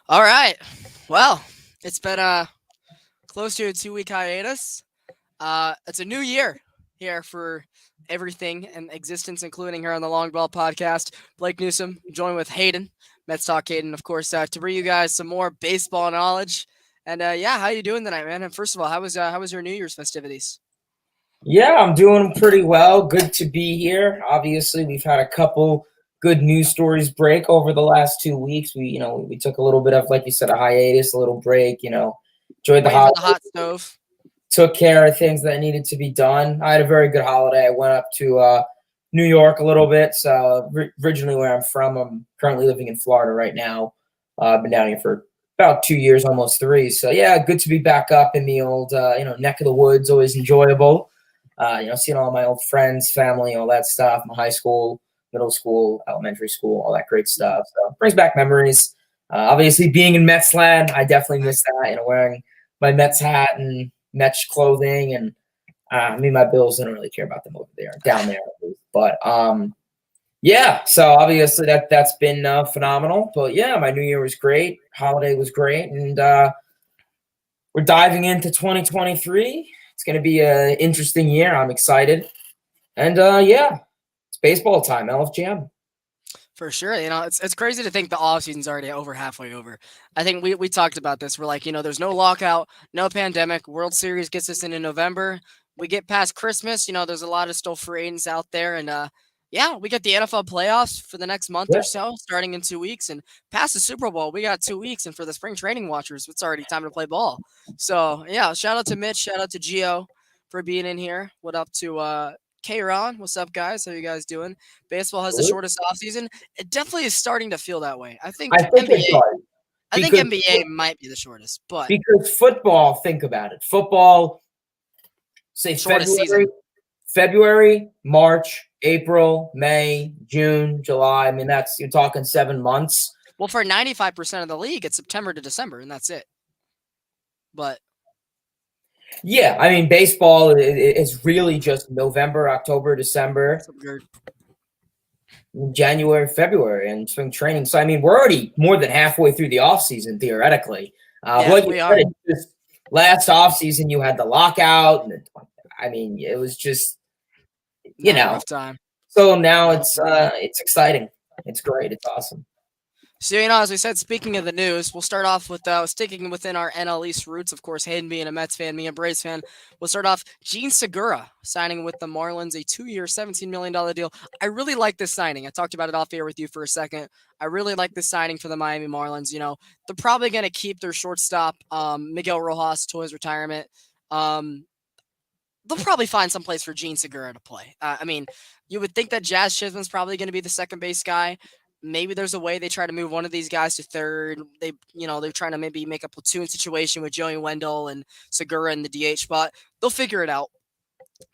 All right. Well, it's been close to a 2 week hiatus. It's a new year here for everything in existence, including here on the Longball podcast. Blake Newsom, joined with Hayden, Mets Talk Hayden, of course, to bring you guys some more baseball knowledge. And yeah, how you doing tonight, man? And first of all, how was your New Year's festivities? Yeah, I'm doing pretty well. Good to be here. Obviously, we've had a couple good news stories break over the last 2 weeks. We took a little bit of, like you said, a hiatus, a little break. Enjoyed the Waiting for holiday, the hot stove. took care of things that needed to be done. I had a very good holiday. I went up to New York a little bit. So originally where I'm from, I'm currently living in Florida right now. I've been down here for about 2 years, almost three. So yeah, good to be back up in the old neck of the woods. Always enjoyable. Seeing all my old friends, family, all that stuff, my high school, middle school, elementary school, all that great stuff. So it brings back memories. Obviously, being in Mets land, I definitely miss that. Wearing my Mets hat and Mets clothing, and my Bills didn't really care about them over there, down there at least. But yeah. So obviously that's been phenomenal. But yeah, my New Year was great. Holiday was great, and we're diving into 2023. It's going to be an interesting year. I'm excited. And yeah, it's baseball time, LFGM. For sure. It's crazy to think the off season's already over halfway over. I think we talked about this. We're like, there's no lockout, no pandemic. World Series gets us into November. We get past Christmas, there's a lot of still free agents out there. And yeah, we get the NFL playoffs for the next month or Yeah. so, starting in 2 weeks. And past the Super Bowl, we got 2 weeks. And for the spring training watchers, it's already time to play ball. So yeah, shout out to Mitch, shout out to Gio for being in here. What up to K-Ron? What's up, guys? How you guys doing? Baseball has the shortest offseason. It definitely is starting to feel that way. I think I think it NBA. does I think because NBA might be the shortest, but football. Think about it. Football, say shortest February, season. March, April, May, June, July. I mean, that's you're talking 7 months. Well, for 95% of the league, it's September to December, and that's it. But Yeah, I mean, baseball is really just November, October, December, some weird. January, February, and spring training. So I mean, we're already more than halfway through the off season theoretically. Yeah, What you we said, are. it's just last off season you had the lockout, and I mean, it was just you Not a know. rough time. So now Not for me. it's exciting. It's great. It's awesome. So, as we said, speaking of the news, we'll start off with sticking within our NL East roots. Of course, Hayden being a Mets fan, me a Braves fan. We'll start off Gene Segura signing with the Marlins, a 2-year, $17 million deal. I really like this signing. I talked about it off air with you for a second. I really like this signing for the Miami Marlins. They're probably going to keep their shortstop, Miguel Rojas, till his retirement. They'll probably find some place for Gene Segura to play. I mean, you would think that Jazz Chisholm's probably going to be the second base guy. Maybe there's a way they try to move one of these guys to third. They're trying to maybe make a platoon situation with Joey Wendell and Segura in the DH spot. They'll figure it out.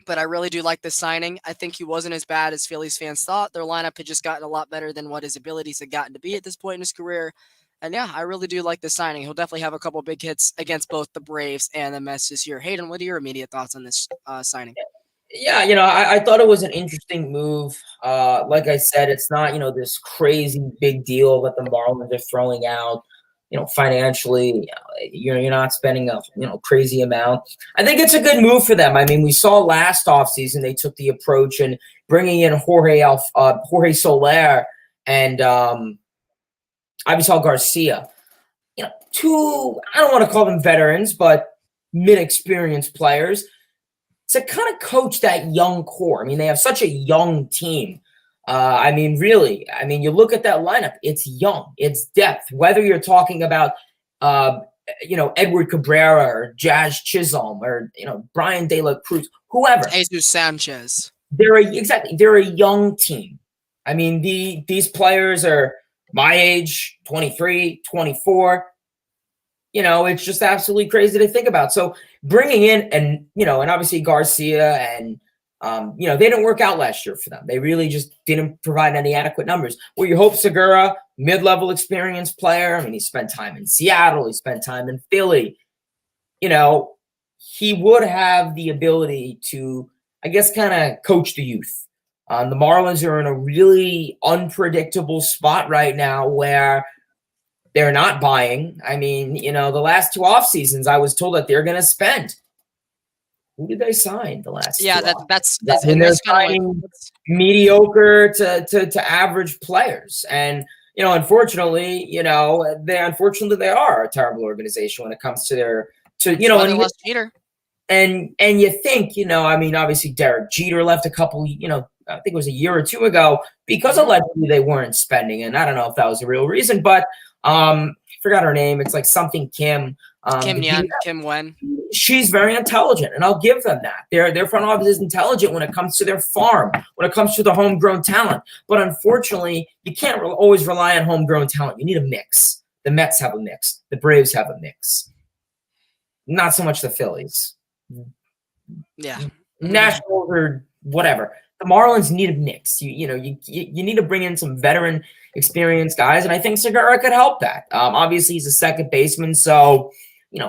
But I really do like this signing. I think he wasn't as bad as Phillies fans thought. Their lineup had just gotten a lot better than what his abilities had gotten to be at this point in his career. And yeah, I really do like this signing. He'll definitely have a couple big hits against both the Braves and the Mets this year. Hayden, what are your immediate thoughts on this signing? Yeah, I thought it was an interesting move. Like I said, it's not this crazy big deal that the Marlins are throwing out. Financially, you're not spending a crazy amount. I think it's a good move for them. I mean, we saw last offseason they took the approach and bringing in Jorge Soler and Avisal Garcia. Two, I don't want to call them veterans, but mid-experienced players to kind of coach that young core. I mean, they have such a young team. I mean, really, you look at that lineup, it's young, it's depth. Whether you're talking about, Edward Cabrera or Jazz Chisholm or, Brian De La Cruz, whoever. Jesus Sanchez. They're a young team. I mean, these players are my age, 23, 24. It's just absolutely crazy to think about. So bringing in and obviously Garcia and they didn't work out last year for them. They really just didn't provide any adequate numbers. Well, you hope Segura, mid-level experienced player. I mean, he spent time in Seattle. He spent time in Philly. He would have the ability to, I guess, kind of coach the youth. The Marlins are in a really unpredictable spot right now where they're not buying. I mean, the last two off seasons, I was told that they're going to spend. Who did they sign the last Yeah, two off? and They're that's kind of like signing mediocre to average players, and unfortunately, they are a terrible organization when it comes to their why they lost Jeter. and you think, I mean, obviously Derek Jeter left a couple, I think it was a year or two ago because allegedly they weren't spending, and I don't know if that was the real reason, but I forgot her name. It's like something Kim. Kim Wen. She's very intelligent, and I'll give them that. Their front office is intelligent when it comes to their farm, when it comes to the homegrown talent. But unfortunately, you can't always rely on homegrown talent. You need a mix. The Mets have a mix. The Braves have a mix. Not so much the Phillies. Yeah. Nationals or whatever. The Marlins need a mix. You need to bring in some veteran, experienced guys, and I think Segura could help that. Obviously, he's a second baseman, so is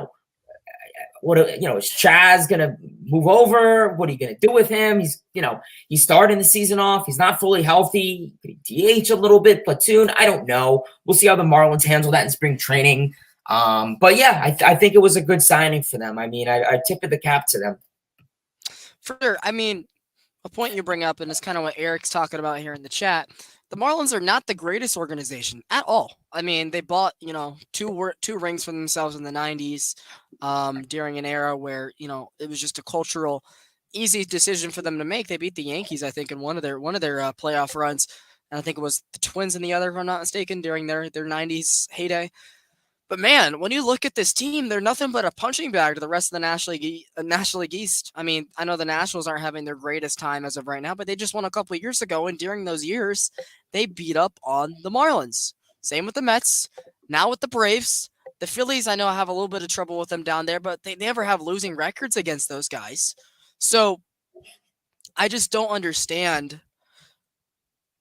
Chaz gonna move over? What are you gonna do with him? He's starting the season off. He's not fully healthy. DH a little bit, platoon. I don't know. We'll see how the Marlins handle that in spring training. But yeah, I think it was a good signing for them. I mean, I tipped the cap to them. For sure. I mean, a point you bring up, and it's kind of what Eric's talking about here in the chat. The Marlins are not the greatest organization at all. I mean, they bought, two rings for themselves in the 90s during an era where, it was just a cultural, easy decision for them to make. They beat the Yankees, I think, in one of their playoff runs. And I think it was the Twins in the other, if I'm not mistaken, during their 90s heyday. But man, when you look at this team, they're nothing but a punching bag to the rest of the National League East. I mean, I know the Nationals aren't having their greatest time as of right now, but they just won a couple of years ago, and during those years, they beat up on the Marlins. Same with the Mets. Now with the Braves. The Phillies, I know, have a little bit of trouble with them down there, but they never have losing records against those guys. So I just don't understand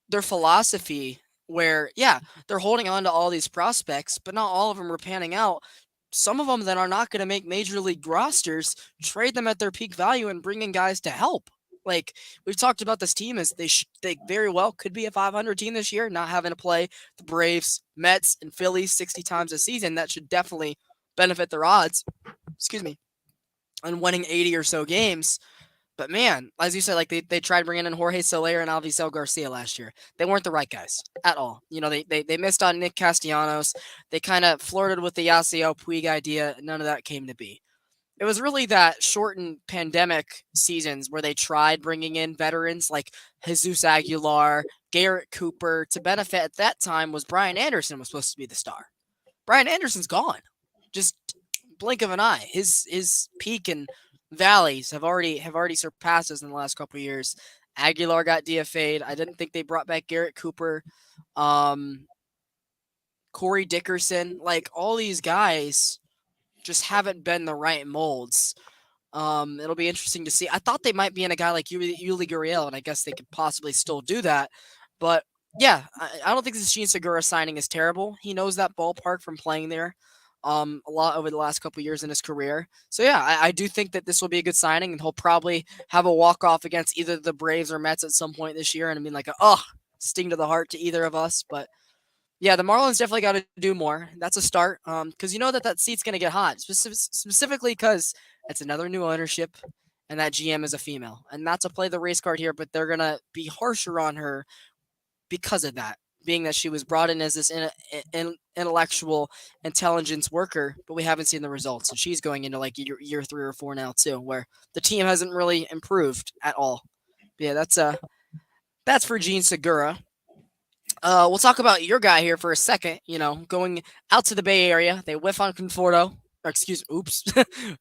their philosophy where, yeah, they're holding on to all these prospects, but not all of them are panning out. Some of them that are not going to make major league rosters, trade them at their peak value and bring in guys to help. Like, we've talked about this team as they very well could be a 500 team this year, not having to play the Braves, Mets, and Phillies 60 times a season. That should definitely benefit their odds, on winning 80 or so games. But man, as you said, like they tried bringing in Jorge Soler and Alvisel Garcia last year. They weren't the right guys at all. They missed on Nick Castellanos. They kind of flirted with the Yasiel Puig idea. None of that came to be. It was really that shortened pandemic seasons where they tried bringing in veterans like Jesus Aguilar, Garrett Cooper to benefit. At that time was Brian Anderson was supposed to be the star. Brian Anderson's gone. Just blink of an eye. His peak and valleys have already surpassed us in the last couple of years. Aguilar got DFA'd. I didn't think they brought back Garrett Cooper, Corey Dickerson. Like, all these guys just haven't been the right molds. It'll be interesting to see. I thought they might be in a guy like Yuli Gurriel, and I guess they could possibly still do that. But yeah, I don't think this Gene Segura signing is terrible. He knows that ballpark from playing there a lot over the last couple of years in his career. So yeah, I do think that this will be a good signing, and he'll probably have a walk-off against either the Braves or Mets at some point this year, and I mean, like, sting to the heart to either of us. But yeah, the Marlins definitely got to do more. That's a start, because you know that seat's going to get hot, specifically because it's another new ownership, and that GM is a female. And not to play the race card here, but they're going to be harsher on her because of that, being that she was brought in as this intellectual intelligence worker, but we haven't seen the results. And she's going into like year 3 or 4 now too, where the team hasn't really improved at all. But yeah, that's for Gene Segura. We'll talk about your guy here for a second. Going out to the Bay Area, they whiff on Conforto.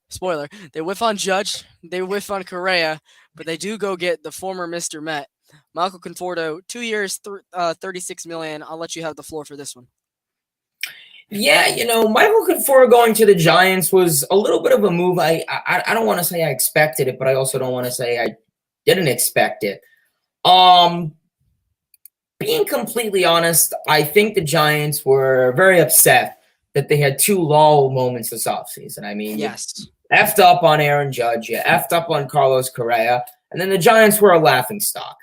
Spoiler. They whiff on Judge. They whiff on Correa, but they do go get the former Mr. Met, Michael Conforto, 2 years, $36 million. I'll let you have the floor for this one. Yeah, Michael Conforto going to the Giants was a little bit of a move. I don't want to say I expected it, but I also don't want to say I didn't expect it. Being completely honest, I think the Giants were very upset that they had 2 lull moments this offseason. I mean, yes, you effed up on Aaron Judge, you effed up on Carlos Correa, and then the Giants were a laughingstock.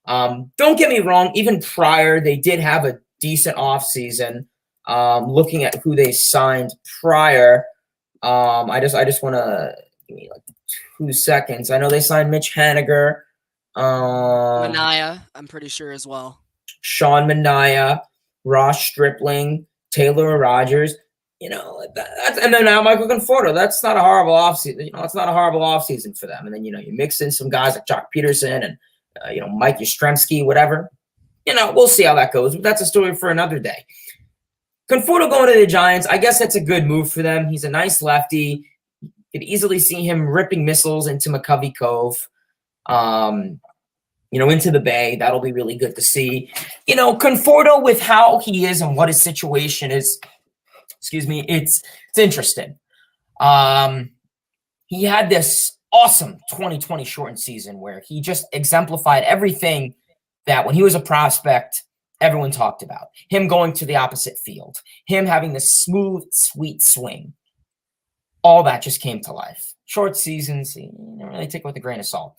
Don't get me wrong, even prior, they did have a decent offseason. Looking at who they signed prior, I just want to give me like 2 seconds. I know they signed Mitch Haniger, Mania, I'm pretty sure as well. Sean Mania, Ross Stripling, Taylor Rogers. That's, and then now Michael Conforto. That's not a horrible offseason. It's not a horrible offseason for them. And then you mix in some guys like Jock Peterson and Mike Yastrzemski, whatever. We'll see how that goes. But that's a story for another day. Conforto going to the Giants, I guess that's a good move for them. He's a nice lefty. You could easily see him ripping missiles into McCovey Cove, into the Bay. That'll be really good to see. Conforto, with how he is and what his situation is, it's interesting. He had this awesome 2020 shortened season where he just exemplified everything that when he was a prospect, everyone talked about. Him going to the opposite field, him having this smooth, sweet swing. All that just came to life. Short seasons, you don't really take it with a grain of salt.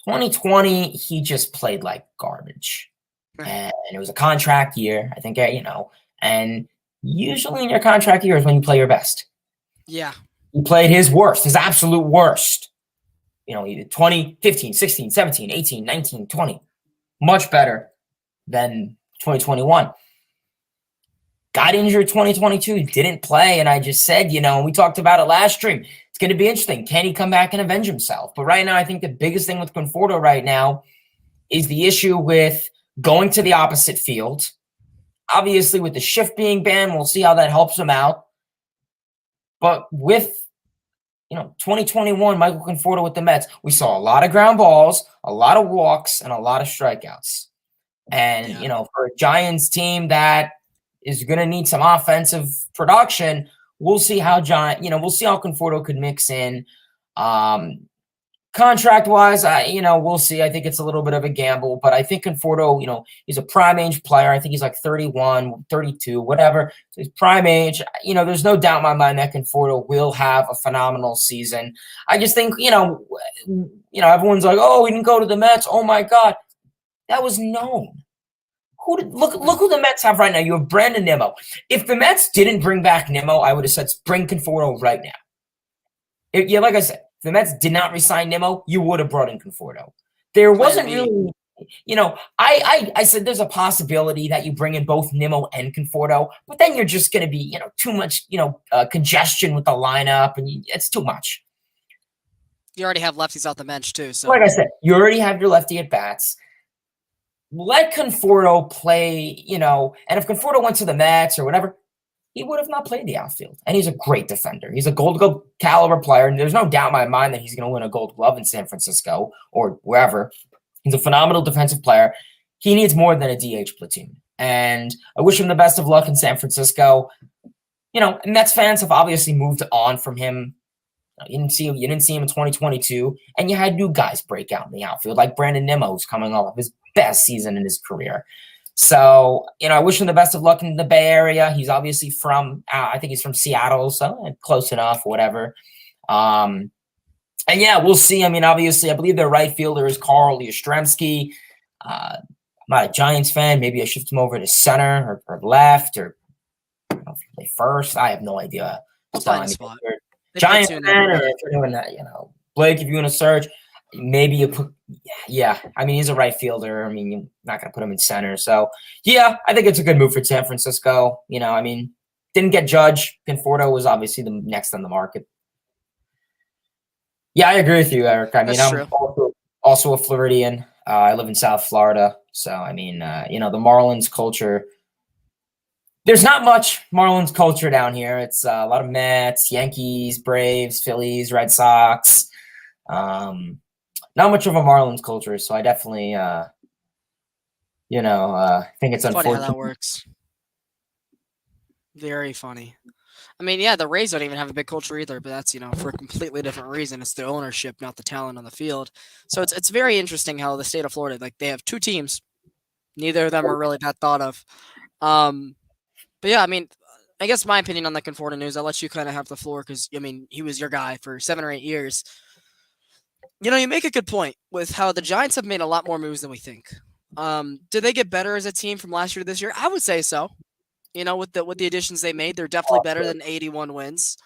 2020, he just played like garbage. And it was a contract year, I think, and usually in your contract year is when you play your best. Yeah. He played his worst, his absolute worst. He did 20, 15, 16, 17, 18, 19, 20. Much better than 2021. Got injured 2022, didn't play, and I just said, we talked about it last stream. It's going to be interesting. Can he come back and avenge himself? But right now, I think the biggest thing with Conforto right now is the issue with going to the opposite field. Obviously, with the shift being banned, we'll see how that helps him out. But with 2021, Michael Conforto with the Mets, we saw a lot of ground balls, a lot of walks, and a lot of strikeouts. And, for a Giants team that is going to need some offensive production, we'll see how Conforto could mix in. Contract-wise, we'll see. I think it's a little bit of a gamble, but I think Conforto, he's a prime age player. I think he's like 31, 32, whatever. So he's prime age. There's no doubt in my mind that Conforto will have a phenomenal season. I just think, everyone's like, oh, he didn't go to the Mets. Oh my God. That was known. Look who the Mets have right now. You have Brandon Nimmo. If the Mets didn't bring back Nimmo, I would have said bring Conforto right now. Like I said, if the Mets did not resign Nimmo, you would have brought in Conforto. There wasn't really, I said there's a possibility that you bring in both Nimmo and Conforto, but then you're just going to be, too much, congestion with the lineup, and it's too much. You already have lefties off the bench too. So, like I said, you already have your lefty at bats. Let Conforto play, and if Conforto went to the Mets or whatever, he would have not played the outfield. And he's a great defender. He's a Gold Glove caliber player, and there's no doubt in my mind that he's going to win a Gold Glove in San Francisco or wherever. He's a phenomenal defensive player. He needs more than a DH platoon. And I wish him the best of luck in San Francisco. Mets fans have obviously moved on from him. You didn't see him in 2022, and you had new guys break out in the outfield, like Brandon Nimmo, who's coming off of his best season in his career. So, I wish him the best of luck in the Bay Area. He's obviously from, I think he's from Seattle, so close enough, whatever. And yeah, we'll see. I mean, obviously, I believe their right fielder is Carl Yastrzemski. I'm not a Giants fan. Maybe I shift him over to center or left, or I don't know if he play first. I have no idea. So, I mean, Giants fan, or if you're doing that, Blake, if you want to search, maybe you put, I mean, he's a right fielder. I mean, you're not going to put him in center. So, yeah, I think it's a good move for San Francisco. I mean, didn't get Judge. Conforto was obviously the next on the market. Yeah, I agree with you, Eric. I mean, I'm also a Floridian. I live in South Florida. So, I mean, the Marlins culture, there's not much Marlins culture down here. It's a lot of Mets, Yankees, Braves, Phillies, Red Sox. Not much of a Marlins culture, so I definitely, think it's unfortunate. Funny how that works. Very funny. I mean, yeah, the Rays don't even have a big culture either, but that's, for a completely different reason. It's the ownership, not the talent on the field. So it's very interesting how the state of Florida, like, they have two teams. Neither of them are really that thought of. But yeah, I mean, I guess my opinion on the Conforto news, I'll let you kind of have the floor because, I mean, he was your guy for 7 or 8 years. You make a good point with how the Giants have made a lot more moves than we think. Did they get better as a team from last year to this year? I would say so. You know, with the additions they made, they're definitely better than 81 wins.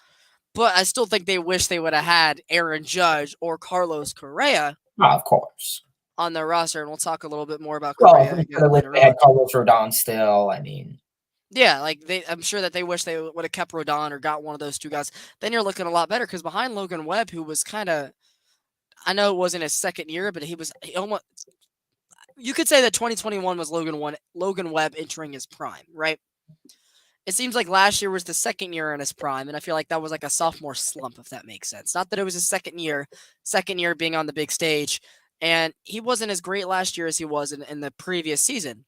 But I still think they wish they would have had Aaron Judge or Carlos Correa of course. on their roster, and we'll talk a little bit more about Well, Correa I'm again sure later they had on. Carlos Rodon still. I mean, Yeah, like I'm sure that they wish they would have kept Rodon or got one of those two guys. Then you're looking a lot better because behind Logan Webb, who was kind of, I know it wasn't his second year, but he almost, you could say that 2021 was Logan Webb entering his prime, right? It seems like last year was the second year in his prime, and I feel like that was like a sophomore slump, if that makes sense. Not that it was his second year being on the big stage, and he wasn't as great last year as he was in the previous season.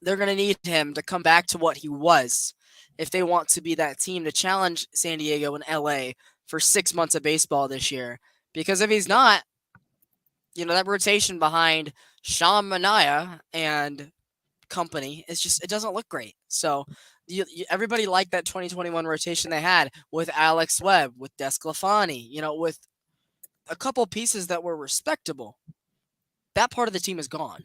They're going to need him to come back to what he was if they want to be that team to challenge San Diego and LA for 6 months of baseball this year. Because if he's not, that rotation behind Sean Manaea and company, it doesn't look great. So everybody liked that 2021 rotation they had with Alex Webb, with Desclafani, with a couple pieces that were respectable. That part of the team is gone.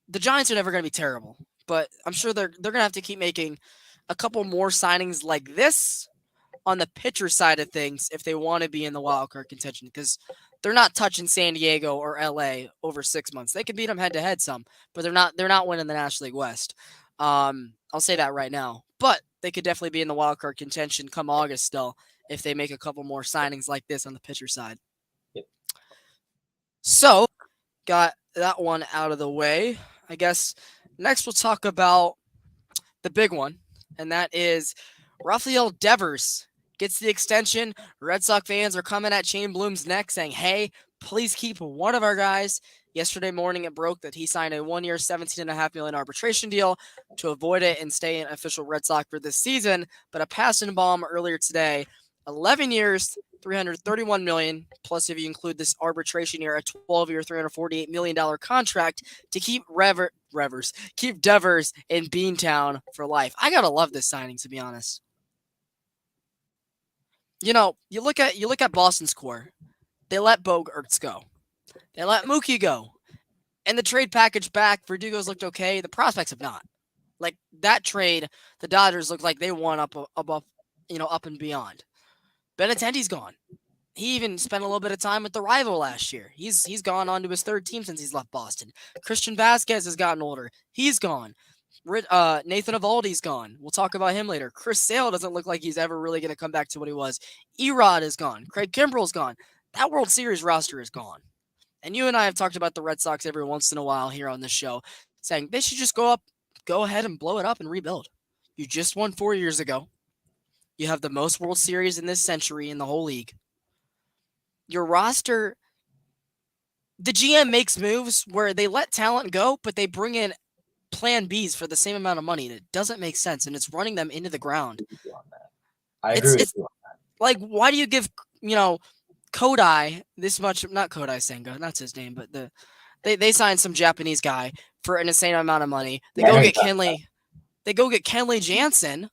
The Giants are never going to be terrible, but I'm sure they're going to have to keep making a couple more signings like this on the pitcher side of things if they want to be in the wild card contention, because they're not touching San Diego or LA over 6 months. They can beat them head to head some, but they're not winning the National League West. I'll say that right now, but they could definitely be in the wild card contention come August still if they make a couple more signings like this on the pitcher side. Yep. So, got that one out of the way. I guess next we'll talk about the big one, and that is Rafael Devers gets the extension. Red Sox fans are coming at Shane Bloom's neck saying, hey, please keep one of our guys. Yesterday morning, it broke that he signed a 1-year, $17.5 million arbitration deal to avoid it and stay an official Red Sox for this season. But a Passenbaum earlier today, 11 years, $331 million, plus if you include this arbitration year, a 12-year, $348 million contract to keep keep Devers in Beantown for life. I gotta love this signing, to be honest. You look at Boston's core. They let Bogaerts go. They let Mookie go. And the trade package back, Verdugo's looked okay. The prospects have not. Like that trade, the Dodgers look like they won up above, up and beyond. Benintendi's gone. He even spent a little bit of time with the rival last year. He's gone on to his third team since he's left Boston. Christian Vasquez has gotten older. He's gone. Nathan Eovaldi's gone. We'll talk about him later. Chris Sale doesn't look like he's ever really going to come back to what he was. Erod is gone. Craig Kimbrell's gone. That World Series roster is gone. And you and I have talked about the Red Sox every once in a while here on this show, saying they should just go ahead and blow it up and rebuild. You just won 4 years ago. You have the most World Series in this century in the whole league. Your roster, the GM makes moves where they let talent go, but they bring in plan Bs for the same amount of money. And it doesn't make sense, and it's running them into the ground. I agree with you on that. Like, why do you give, Kodai this much? Not Kodai Senga, that's his name, but they signed some Japanese guy for an insane amount of money. They go get Kenley Jansen.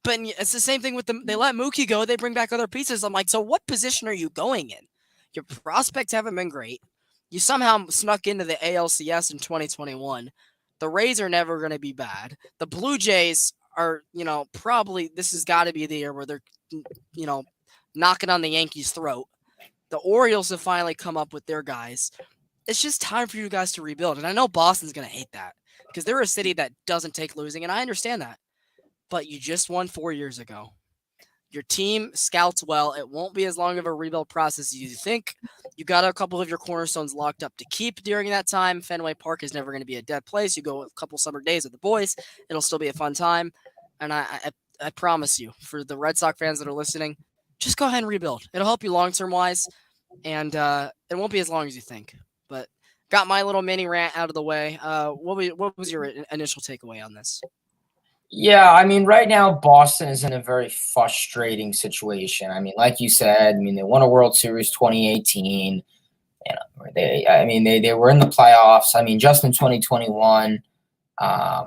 But it's the same thing with them. They let Mookie go. They bring back other pieces. I'm like, so what position are you going in? Your prospects haven't been great. You somehow snuck into the ALCS in 2021. The Rays are never going to be bad. The Blue Jays are, probably this has got to be the year where they're, knocking on the Yankees' throat. The Orioles have finally come up with their guys. It's just time for you guys to rebuild. And I know Boston's going to hate that because they're a city that doesn't take losing, and I understand that. But you just won 4 years ago. Your team scouts well. It won't be as long of a rebuild process as you think. You got a couple of your cornerstones locked up to keep during that time. Fenway Park is never going to be a dead place. You go a couple summer days with the boys. It'll still be a fun time. And I promise you, for the Red Sox fans that are listening, just go ahead and rebuild. It'll help you long-term wise, and it won't be as long as you think. But got my little mini rant out of the way. What was your initial takeaway on this? Yeah, I mean, right now Boston is in a very frustrating situation. I mean, like you said, they won a World Series 2018. They were in the playoffs. I mean, just in 2021, a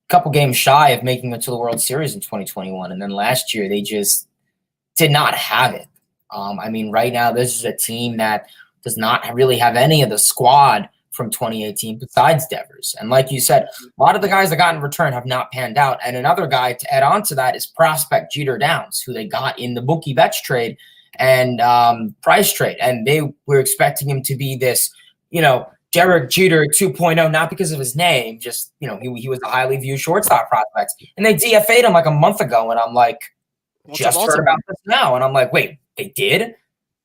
couple games shy of making it to the World Series in 2021, and then last year they just did not have it. Right now this is a team that does not really have any of the squad from 2018 besides Devers. And like you said, a lot of the guys that got in return have not panned out. And another guy to add on to that is prospect Jeter Downs, who they got in the Mookie Betts trade and Price trade. And they were expecting him to be this, Derek Jeter 2.0, not because of his name, just, he was a highly viewed shortstop prospect. And they DFA'd him like a month ago. And I'm like, just heard about this now. And I'm like, wait, they did?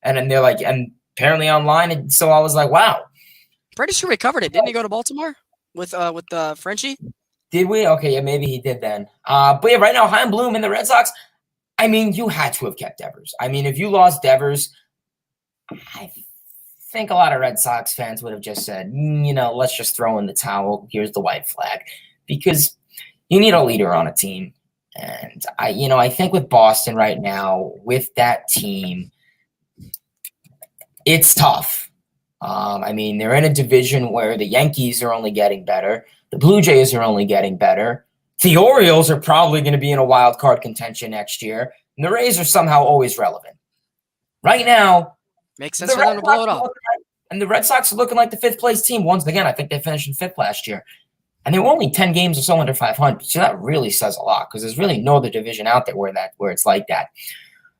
And then they're like, and apparently online. And so I was like, wow. Pretty sure we covered it. Didn't he go to Baltimore with Frenchie? Did we? Okay, yeah, maybe he did then. But yeah, right now, Chaim Bloom and the Red Sox, I mean, you had to have kept Devers. I mean, if you lost Devers, I think a lot of Red Sox fans would have just said, let's just throw in the towel. Here's the white flag. Because you need a leader on a team. And I think with Boston right now, with that team, it's tough. I mean, they're in a division where the Yankees are only getting better. The Blue Jays are only getting better. The Orioles are probably going to be in a wild card contention next year. And the Rays are somehow always relevant. Right now, makes sense for them to blow it up. And the Red Sox are looking like the fifth place team. Once again, I think they finished in fifth last year. And they were only 10 games or so under 500. So that really says a lot because there's really no other division out there where it's like that.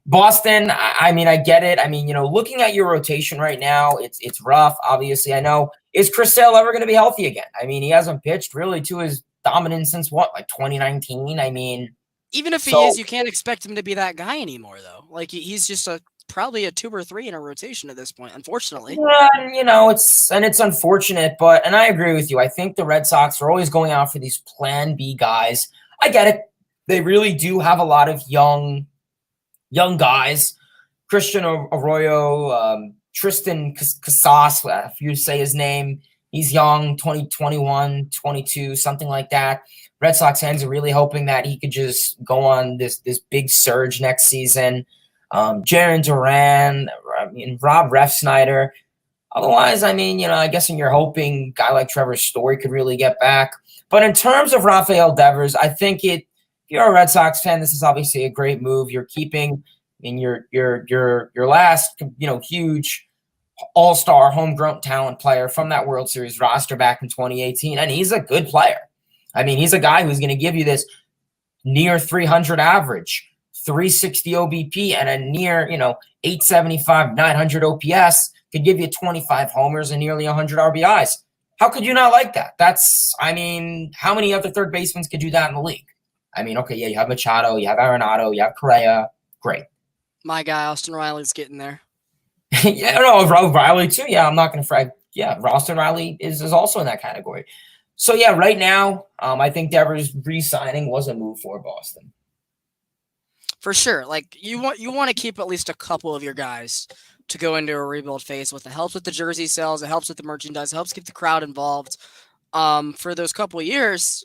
Boston, I mean, I get it. I mean, looking at your rotation right now, it's rough. Obviously, I know. Is Chris Sale ever going to be healthy again? I mean, he hasn't pitched really to his dominance since like 2019? I mean, even if he is, you can't expect him to be that guy anymore, though. Like he's just probably a 2 or 3 in a rotation at this point, unfortunately. Yeah, it's unfortunate, and I agree with you. I think the Red Sox are always going out for these Plan B guys. I get it. They really do have a lot of young guys. Christian Arroyo, Tristan Casas, if you say his name, he's young, 20, 21, 22, something like that. Red Sox fans are really hoping that he could just go on this big surge next season. Jaron Duran, Rob Refsnyder. Otherwise, I guess you're hoping a guy like Trevor Story could really get back. But in terms of Rafael Devers, I think if you're a Red Sox fan, this is obviously a great move. You're keeping your last, huge all-star homegrown talent player from that World Series roster back in 2018, and he's a good player. I mean, he's a guy who's going to give you this near 300 average, 360 OBP, and a near, 875, 900 OPS, could give you 25 homers and nearly 100 RBIs. How could you not like that? How many other third basemen could do that in the league? Okay, yeah, you have Machado, you have Arenado, you have Correa. Great. My guy, Austin Riley's getting there. Yeah, no, Riley too. Yeah, I'm not going to frag. Yeah, Austin Riley is also in that category. So, yeah, right now, I think Devers re-signing was a move for Boston. For sure. Like, you want to keep at least a couple of your guys to go into a rebuild phase with. It helps with the jersey sales. It helps with the merchandise. It helps keep the crowd involved for those couple of years.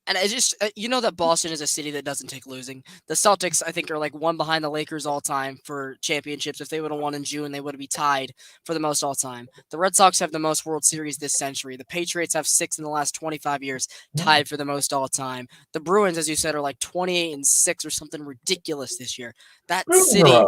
And it's just, that Boston is a city that doesn't take losing. The Celtics, I think, are like one behind the Lakers all time for championships. If they would have won in June, they would be tied for the most all time. The Red Sox have the most World Series this century. The Patriots have 6 in the last 25 years, tied for the most all time. The Bruins, as you said, are like 28-6 or something ridiculous this year. That city,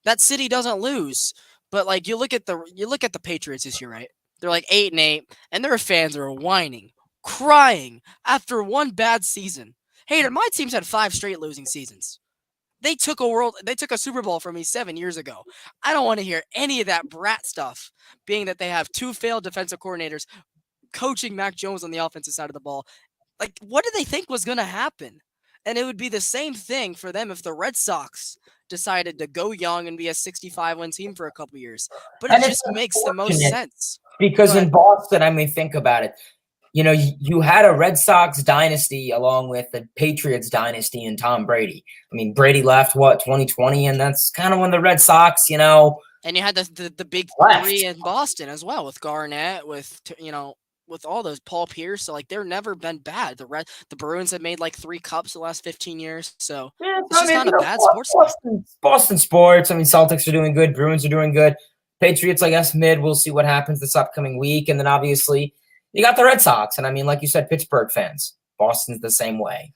that city doesn't lose. But like you look at the Patriots this year, right? They're like 8-8, and their fans are whining, crying after one bad season. Hey, my team's had 5 straight losing seasons. They took a Super Bowl from me 7 years ago. I don't want to hear any of that brat stuff, being that they have 2 failed defensive coordinators coaching Mac Jones on the offensive side of the ball. Like, what did they think was going to happen? And it would be the same thing for them if the Red Sox decided to go young and be a 65-win team for a couple years. But it just makes the most sense. Because in Boston, think about it. You had a Red Sox dynasty along with the Patriots dynasty and Tom Brady. Brady left, 2020? And that's kind of when the Red Sox, And you had the big left. 3 in Boston as well, with Garnett, with all those, Paul Pierce. So, like, they've never been bad. The Bruins have made, like, 3 cups the last 15 years. So, it's just not a bad sports. Boston sports. Celtics are doing good. Bruins are doing good. Patriots, I guess, mid. We'll see what happens this upcoming week. And then, obviously, you got the Red Sox, and like you said, Pittsburgh fans. Boston's the same way.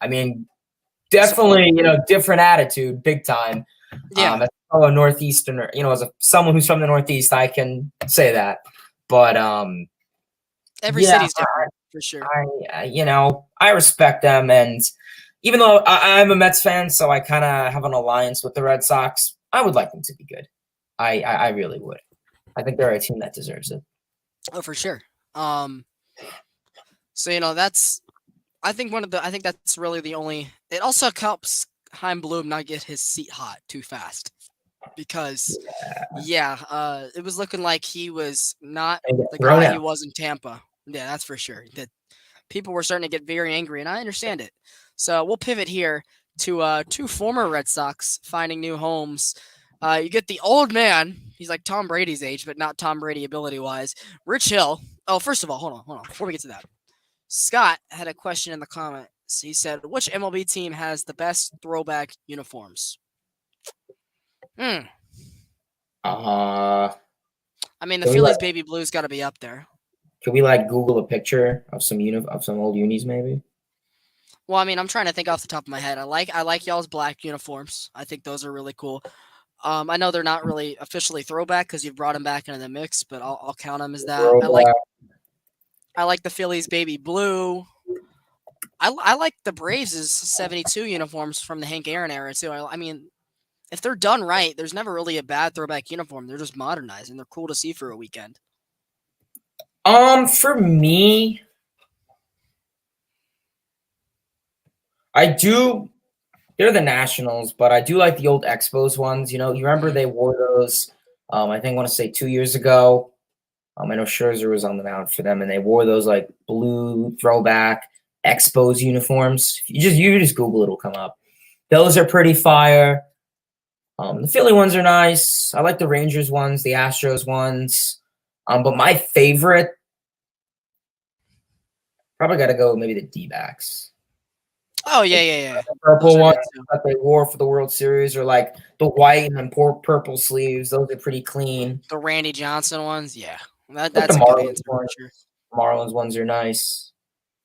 Definitely, different attitude, big time. Yeah. As a Northeasterner, as someone who's from the Northeast, I can say that. But Every yeah, city's different for sure. I respect them, and even though I'm a Mets fan, so I kind of have an alliance with the Red Sox. I would like them to be good. I really would. I think they're a team that deserves it. Oh, for sure. Um, so that's I think that's really the only. It also helps Heim Bloom not get his seat hot too fast because yeah, it was looking like he was not And get the thrown guy he out. was in Tampa. Yeah, that's for sure. That people were starting to get very angry, and I understand it. So we'll pivot here to two former Red Sox finding new homes. You get the old man. He's like Tom Brady's age, but not Tom Brady ability wise. Rich Hill. Oh, first of all, hold on. Before we get to that, Scott had a question in the comments. He said, "Which MLB team has the best throwback uniforms?" Hmm. Uh, I mean, the can we like Phillies baby blue's got to be up there. can we like Google a picture of some old unis maybe? Well, I mean, I'm trying to think off the top of my head. I like y'all's black uniforms. I think those are really cool. I know they're not really officially throwback because you've brought them back into the mix, but I'll count them as that. I like the Phillies baby blue. I like the Braves' '72 uniforms from the Hank Aaron era too. I mean, if they're done right, there's never really a bad throwback uniform. They're just modernized and they're cool to see for a weekend. For me, I do. They're the Nationals, but I do like the old Expos ones. You remember Mhm. they wore those. I want to say 2 years ago. I know Scherzer was on the mound for them, and they wore those like blue throwback Expos uniforms. You just Google it, it'll come up. Those are pretty fire. The Philly ones are nice. I like the Rangers ones, the Astros ones. But my favorite, probably got to go maybe the D-backs. Oh yeah. The Those purple are ones good too. that they wore for the World Series, or like the white and then purple sleeves. Those are pretty clean. The Randy Johnson ones, yeah. Like the That's a good Marlins answer for ones. sure. Marlins ones are nice.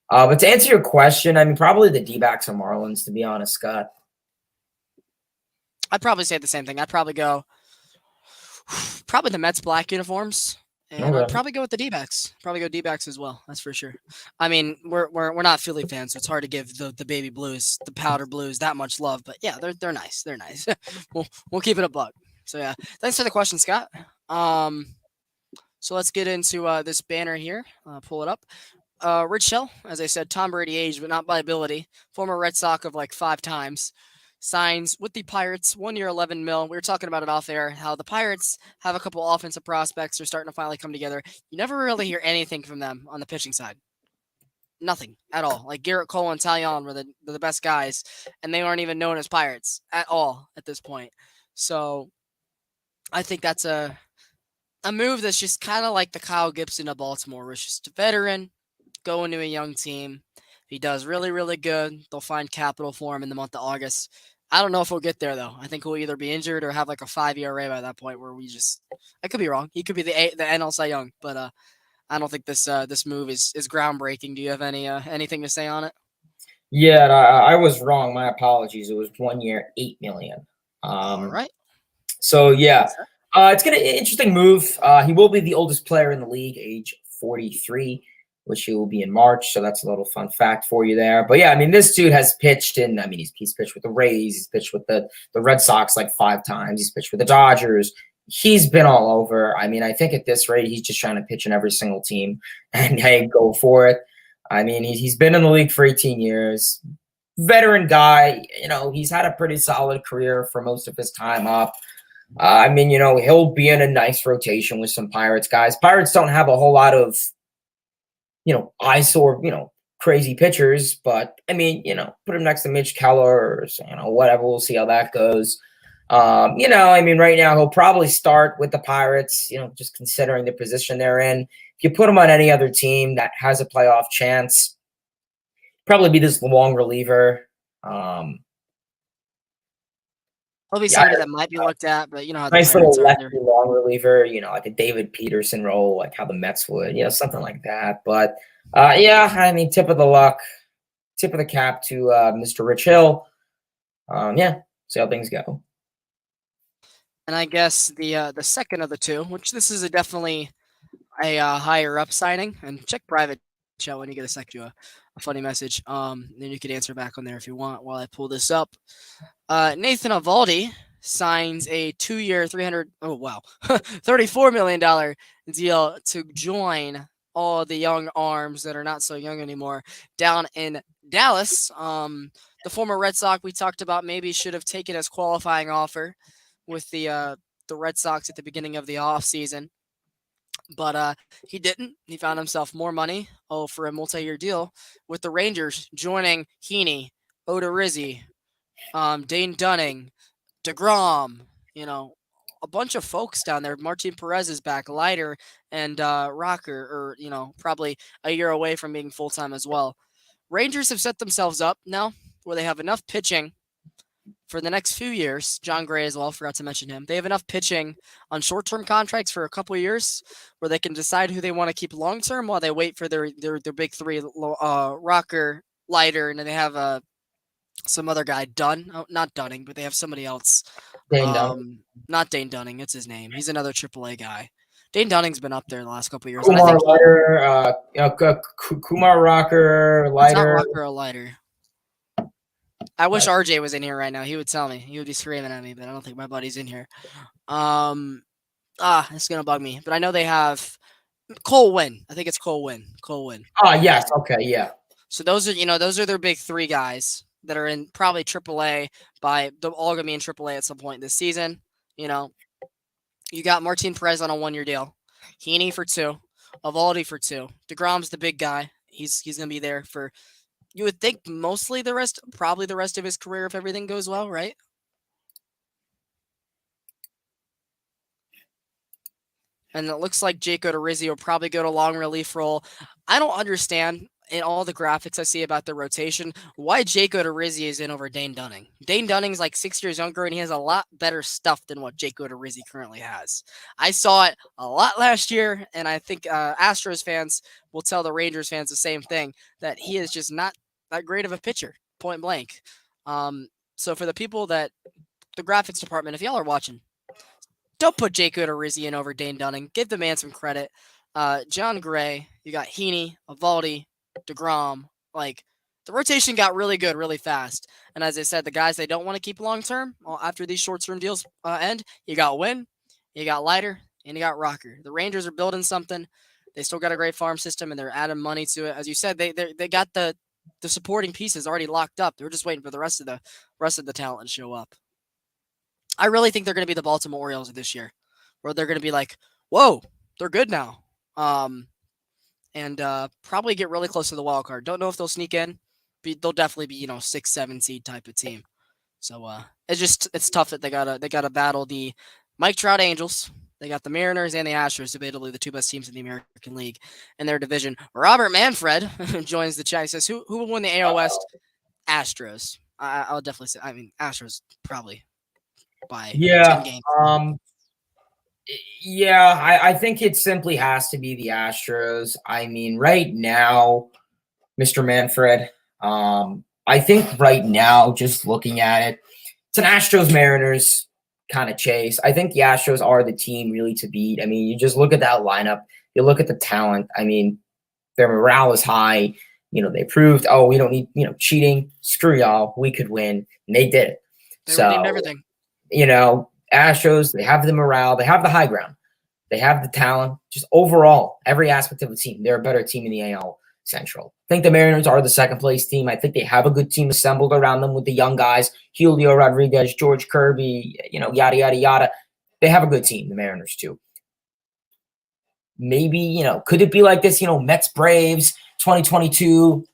But to answer your question, I mean, probably the D-backs or Marlins, to be honest, Scott. I'd probably say the same thing. I'd probably go probably the Mets black uniforms, and I'd Okay. probably go with the D-backs. Probably go D-backs as well. That's for sure. I mean, we're not Philly fans, so it's hard to give the baby blues, the powder blues, that much love. But yeah, they're nice. They're nice. we'll keep it a buck. So yeah, thanks for the question, Scott. So let's get into this banner here. Pull it up. Rich Hill, as I said, Tom Brady age, but not by ability. Former Red Sox of like 5 times. Signs with the Pirates, 1 year, 11 mil. We were talking about it off air, how the Pirates have a couple offensive prospects are starting to finally come together. You never really hear anything from them on the pitching side. Nothing at all. Like Garrett Cole and Talion were the best guys, and they aren't even known as Pirates at all at this point. So I think that's a move that's just kind of like the Kyle Gibson of Baltimore, where it's just a veteran going to a young team. If he does really, really good, they'll find capital for him in the month of August. I don't know if we'll get there though. I think we'll either be injured or have like a 5 year array by that point where we just. I could be wrong. He could be the NL Cy Young, but I don't think this move is groundbreaking. Do you have anything to say on it? Yeah, I was wrong. My apologies. It was 1 year, 8 million. All Um, right. so yeah, it's gonna interesting move. He will be the oldest player in the league, age 43, which he will be in March. So that's a little fun fact for you there. But yeah, I mean, this dude has pitched in. I mean, he's pitched with the Rays. He's pitched with the Red Sox like 5 times. He's pitched with the Dodgers. He's been all over. I mean, I think at this rate, he's just trying to pitch in every single team, and hey, go for it. I mean, he's been in the league for 18 years. Veteran guy. He's had a pretty solid career for most of his time up. I mean, he'll be in a nice rotation with some Pirates guys. Pirates don't have a whole lot of, eyesore, crazy pitchers, but I mean, put him next to Mitch Keller or, whatever. We'll see how that goes. I mean, right now he'll probably start with the Pirates, just considering the position they're in. If you put him on any other team that has a playoff chance, probably be this long reliever. He'll be Yeah, somebody that might be looked at, but you know how the nice little Pirates are. lefty long reliever, like a David Peterson role, like how the Mets would, something like that. But yeah, I mean, tip of the luck, tip of the cap to Mr. Rich Hill. Yeah, see how things go. And I guess the second of the two, which this is a definitely a higher up signing, and check private chat when you get a sec to a funny message. Then you can answer back on there if you want while I pull this up. Nathan Avaldi signs a 2-year, 34 million deal to join all the young arms that are not so young anymore down in Dallas. The former Red Sox we talked about maybe should have taken his qualifying offer with the Red Sox at the beginning of the offseason. But he didn't. He found himself more money, for a multi-year deal with the Rangers, joining Heaney, Odorizzi, Dane Dunning, DeGrom, a bunch of folks down there. Martin Perez is back, Leiter, and Rocker, probably a year away from being full-time as well. Rangers have set themselves up now where they have enough pitching for the next few years. John Gray as well, forgot to mention him. They have enough pitching on short-term contracts for a couple of years where they can decide who they want to keep long-term while they wait for their big three, Rocker, Leiter, and then they have some other guy, not Dunning, but they have somebody else. Dane Dunning. Not Dane Dunning, it's his name. He's another AAA guy. Dane Dunning's been up there the last couple of years. Kumar Leiter, Kumar Rocker, Leiter. It's not Rocker or Leiter. I wish RJ was in here right now. He would tell me. He would be screaming at me, but I don't think my buddy's in here. It's gonna bug me. But I know they have Cole Winn. I think it's Cole Winn. Yes. Okay. Yeah. So those are their big three guys that are in probably AAA they're all gonna be in AAA at some point this season. You got Martin Perez on a 1-year deal, Heaney for 2, Avaldi for 2. DeGrom's the big guy. He's gonna be there for, you would think, probably the rest of his career if everything goes well, right? And it looks like Jake Odorizzi will probably go to long relief role. I don't understand, in all the graphics I see about the rotation, why Jake Odorizzi is in over Dane Dunning. Dane Dunning's like 6 years younger, and he has a lot better stuff than what Jake Odorizzi currently has. I saw it a lot last year, and I think Astros fans will tell the Rangers fans the same thing, that he is just not that great of a pitcher, point blank. So for the people the graphics department, if y'all are watching, don't put Jake Odorizzi in over Dane Dunning. Give the man some credit. John Gray, you got Heaney, Avaldi, DeGrom. Like, the rotation got really good really fast. And as I said, the guys they don't want to keep long-term, after these short-term deals end, you got Winn, you got Leiter, and you got Rocker. The Rangers are building something. They still got a great farm system, and they're adding money to it. As you said, they got the supporting pieces already locked up. They're just waiting for the rest of the talent to show up. I really think they're going to be the Baltimore Orioles this year, where they're going to be like, whoa, they're good now. And probably get really close to the wild card. Don't know if they'll sneak in, but they'll definitely be 6-7 seed type of team. So it's tough that they gotta battle the Mike Trout Angels. They got the Mariners and the Astros, debatably the two best teams in the American League in their division. Robert Manfred joins the chat. He says, who will win the AL West? Astros. I'll definitely say. I mean, Astros probably by 10 games. I think it simply has to be the Astros. I mean, right now, Mr. Manfred, I think right now, just looking at it, it's an Astros-Mariners kind of chase. I think the Astros are the team really to beat. I mean, you just look at that lineup. You look at the talent. I mean, their morale is high. They proved, we don't need, cheating. Screw y'all. We could win. And they did it. They redeemed everything. Astros, they have the morale. They have the high ground. They have the talent. Just overall, every aspect of the team, they're a better team in the AL Central. I think the Mariners are the second-place team. I think they have a good team assembled around them with the young guys, Julio Rodriguez, George Kirby, yada, yada, yada. They have a good team, the Mariners, too. Maybe, could it be like this, Mets, Braves, 2022,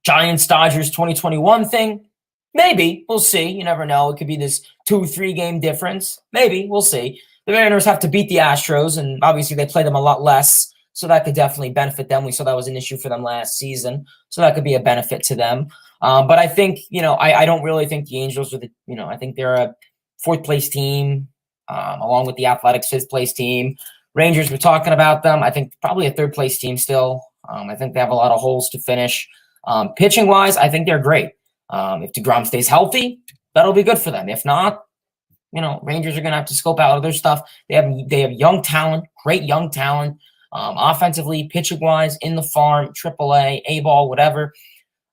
Giants, Dodgers, 2021 thing? Maybe. We'll see. You never know. It could be this 2-3 game difference. Maybe. We'll see. The Mariners have to beat the Astros, and obviously they play them a lot less, so that could definitely benefit them. We saw that was an issue for them last season, so that could be a benefit to them. But I think, I don't really think the Angels are I think they're a 4th-place team, along with the Athletics 5th-place team. Rangers, we're talking about them. I think probably a 3rd-place team still. I think they have a lot of holes to finish. Pitching-wise, I think they're great. If DeGrom stays healthy, that'll be good for them. If not, Rangers are going to have to scope out other stuff. They have young talent, great young talent. Offensively, pitching wise, in the farm, AAA, A ball, whatever.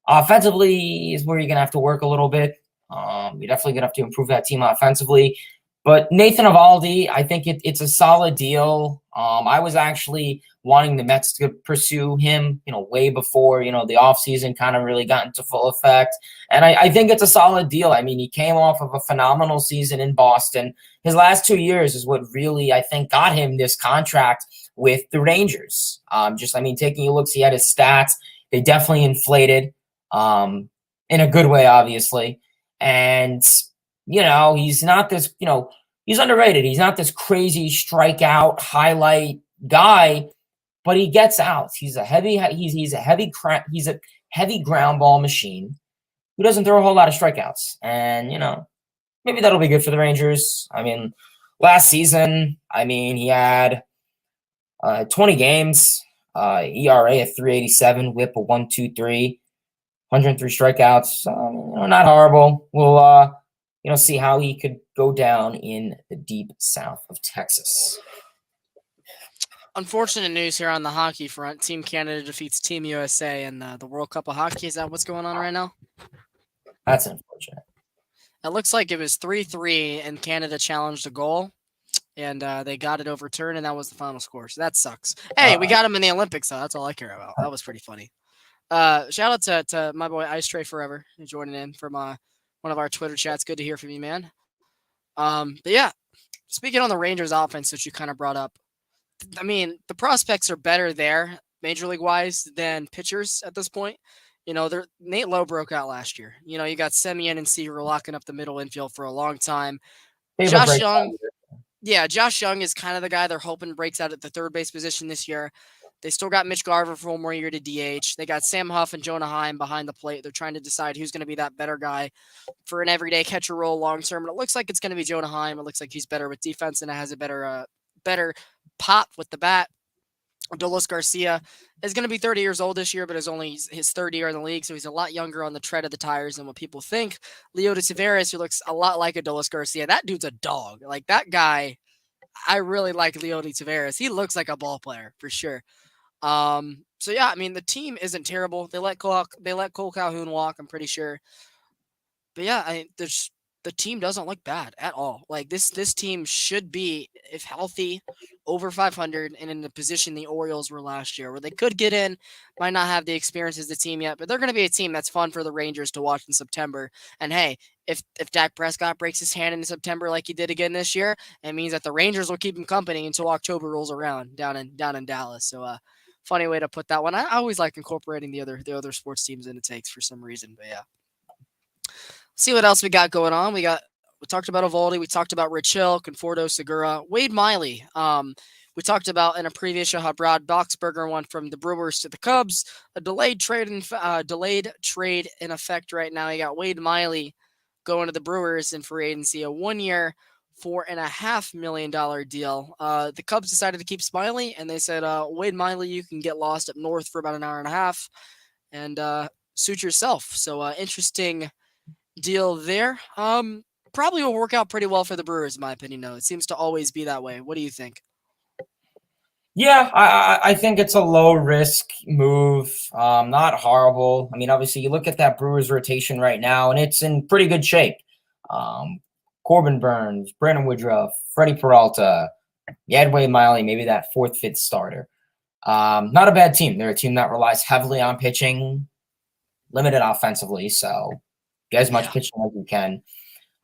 Offensively is where you're gonna have to work a little bit. You're definitely gonna have to improve that team offensively. But Nathan Eovaldi, I think it's a solid deal. I was actually wanting the Mets to pursue him, way before, the offseason kind of really got into full effect. And I think it's a solid deal. I mean, he came off of a phenomenal season in Boston. His last 2 years is what really, I think, got him this contract with the Rangers. Taking a look, he had his stats. They definitely inflated in a good way, obviously. And he's not this, he's underrated. He's not this crazy strikeout highlight guy, but he gets outs. He's a heavy ground ball machine who doesn't throw a whole lot of strikeouts. And, maybe that'll be good for the Rangers. I mean, last season, he had 20 games, ERA at 3.87, whip of 1.23, 103 strikeouts. Not horrible. We'll see how he could go down in the deep south of Texas. Unfortunate news here on the hockey front. Team Canada defeats Team USA in the World Cup of Hockey. Is that what's going on right now? That's unfortunate. It looks like it was 3-3, and Canada challenged a goal, and they got it overturned, and that was the final score. So that sucks. Hey, we got him in the Olympics, so that's all I care about. That was pretty funny. Shout out to my boy Ice Tray Forever joining in from one of our Twitter chats. Good to hear from you, man. But yeah, speaking on the Rangers offense, which you kind of brought up, I mean, the prospects are better there, major league wise, than pitchers at this point. Nate Lowe broke out last year. You got Semien and Seager locking up the middle infield for a long time. Josh Young is kind of the guy they're hoping breaks out at the third base position this year. They still got Mitch Garver for one more year to DH. They got Sam Huff and Jonah Heim behind the plate. They're trying to decide who's going to be that better guy for an everyday catcher role long term. And it looks like it's going to be Jonah Heim. It looks like he's better with defense and it has a better pop with the bat. Adolis Garcia is going to be 30 years old this year, but is only his third year in the league, so he's a lot younger on the tread of the tires than what people think. Leody Taveras, who looks a lot like Adolis Garcia, that dude's a dog. Like, that guy, I really like Leody Taveras. He looks like a ball player, for sure. So yeah, I mean, the team isn't terrible. They let Cole Calhoun walk, I'm pretty sure. But yeah, the team doesn't look bad at all. Like, this team should be, if healthy, over 500 and in the position the Orioles were last year, where they could get in, might not have the experience as the team yet, but they're going to be a team that's fun for the Rangers to watch in September. And hey, if Dak Prescott breaks his hand in September like he did again this year, it means that the Rangers will keep him company until October rolls around down in Dallas. So funny way to put that one. I always like incorporating the other sports teams into takes for some reason, but yeah. See what else we got going on. We talked about Eovaldi. We talked about Rich Hill, Conforto, Segura, Wade Miley. We talked about in a previous show how Brad Boxberger went from the Brewers to the Cubs. A delayed trade in effect right now. You got Wade Miley going to the Brewers in free agency, a 1 year, $4.5 million deal. The Cubs decided to keep Smiley, and they said, Wade Miley, you can get lost up north for about an hour and a half and suit yourself. So interesting deal there. Probably will work out pretty well for the Brewers, in my opinion, though. It seems to always be that way. What do you think? Yeah, I think it's a low-risk move. Not horrible. I mean, obviously, you look at that Brewers rotation right now, and it's in pretty good shape. Corbin Burns, Brandon Woodruff, Freddie Peralta, Wade Miley, maybe that fourth, fifth starter. Not a bad team. They're a team that relies heavily on pitching, limited offensively, so get as much pitching as you can.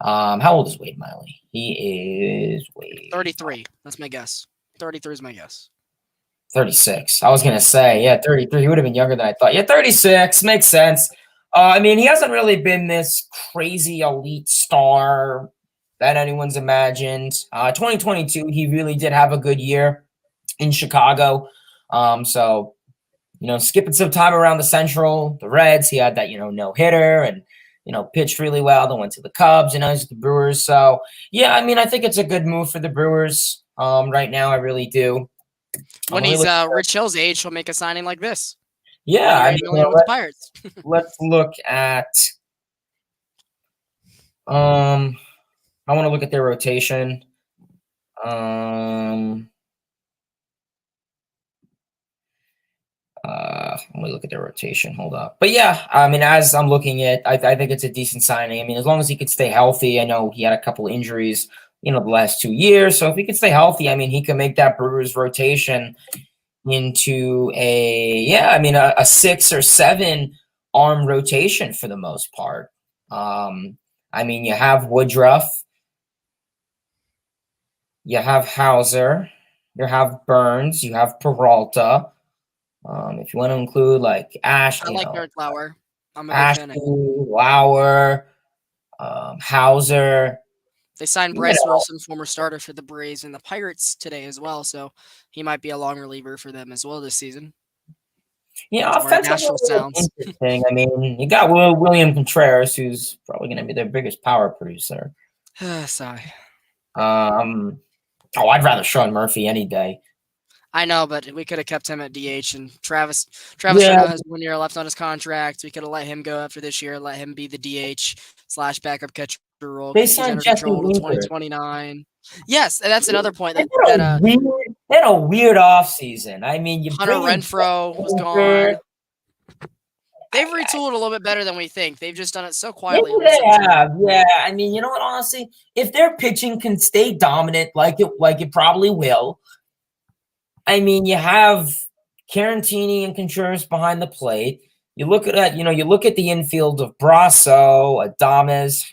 How old is Wade Miley? He is 33. That's my guess. 33 is my guess. 36. I was going to say, 33. He would have been younger than I thought. 36. Makes sense. I mean, he hasn't really been this crazy elite star that anyone's imagined. 2022, he really did have a good year in Chicago. So, skipping some time around the Central, the Reds, he had that, no-hitter and, pitched really well. Then went to the Cubs, he's with the Brewers. So, yeah, I mean, I think it's a good move for the Brewers right now. I really do. When he's Rich Hill's age, he'll make a signing like this. Yeah, I mean, with the Pirates. Let's look at. I want to look at their rotation. Let me look at their rotation. Hold up. But yeah, I mean, as I'm looking at, I think it's a decent signing. I mean, as long as he could stay healthy. I know he had a couple injuries, the last 2 years. So if he could stay healthy, I mean, he can make that Brewers rotation into a 6 or 7 arm rotation for the most part. I mean, you have Woodruff, you have Hauser, you have Burns, you have Peralta. If you want to include like I like Eric Lauer. I'm a big fan of Ashley, him. Lauer, Hauser. They signed Bryce Wilson, former starter for the Braves and the Pirates today as well, so he might be a long reliever for them as well this season. Yeah, offensively interesting. I mean, you got William Contreras, who's probably going to be their biggest power producer. Sigh. I'd rather Sean Murphy any day. I know, but we could have kept him at DH, and Travis has 1 year left on his contract. We could have let him go after this year, let him be the DH / backup catcher role. They signed Jesse Winker. 2029. Yes, and that's another point. They had a weird offseason. I mean, Hunter Renfroe was gone. They've retooled a little bit better than we think. They've just done it so quietly. Yeah. I mean, you know what? Honestly, if their pitching can stay dominant, like it probably will. I mean, you have Carantini and Contreras behind the plate. You look at that. You look at the infield of Brasso, Adames,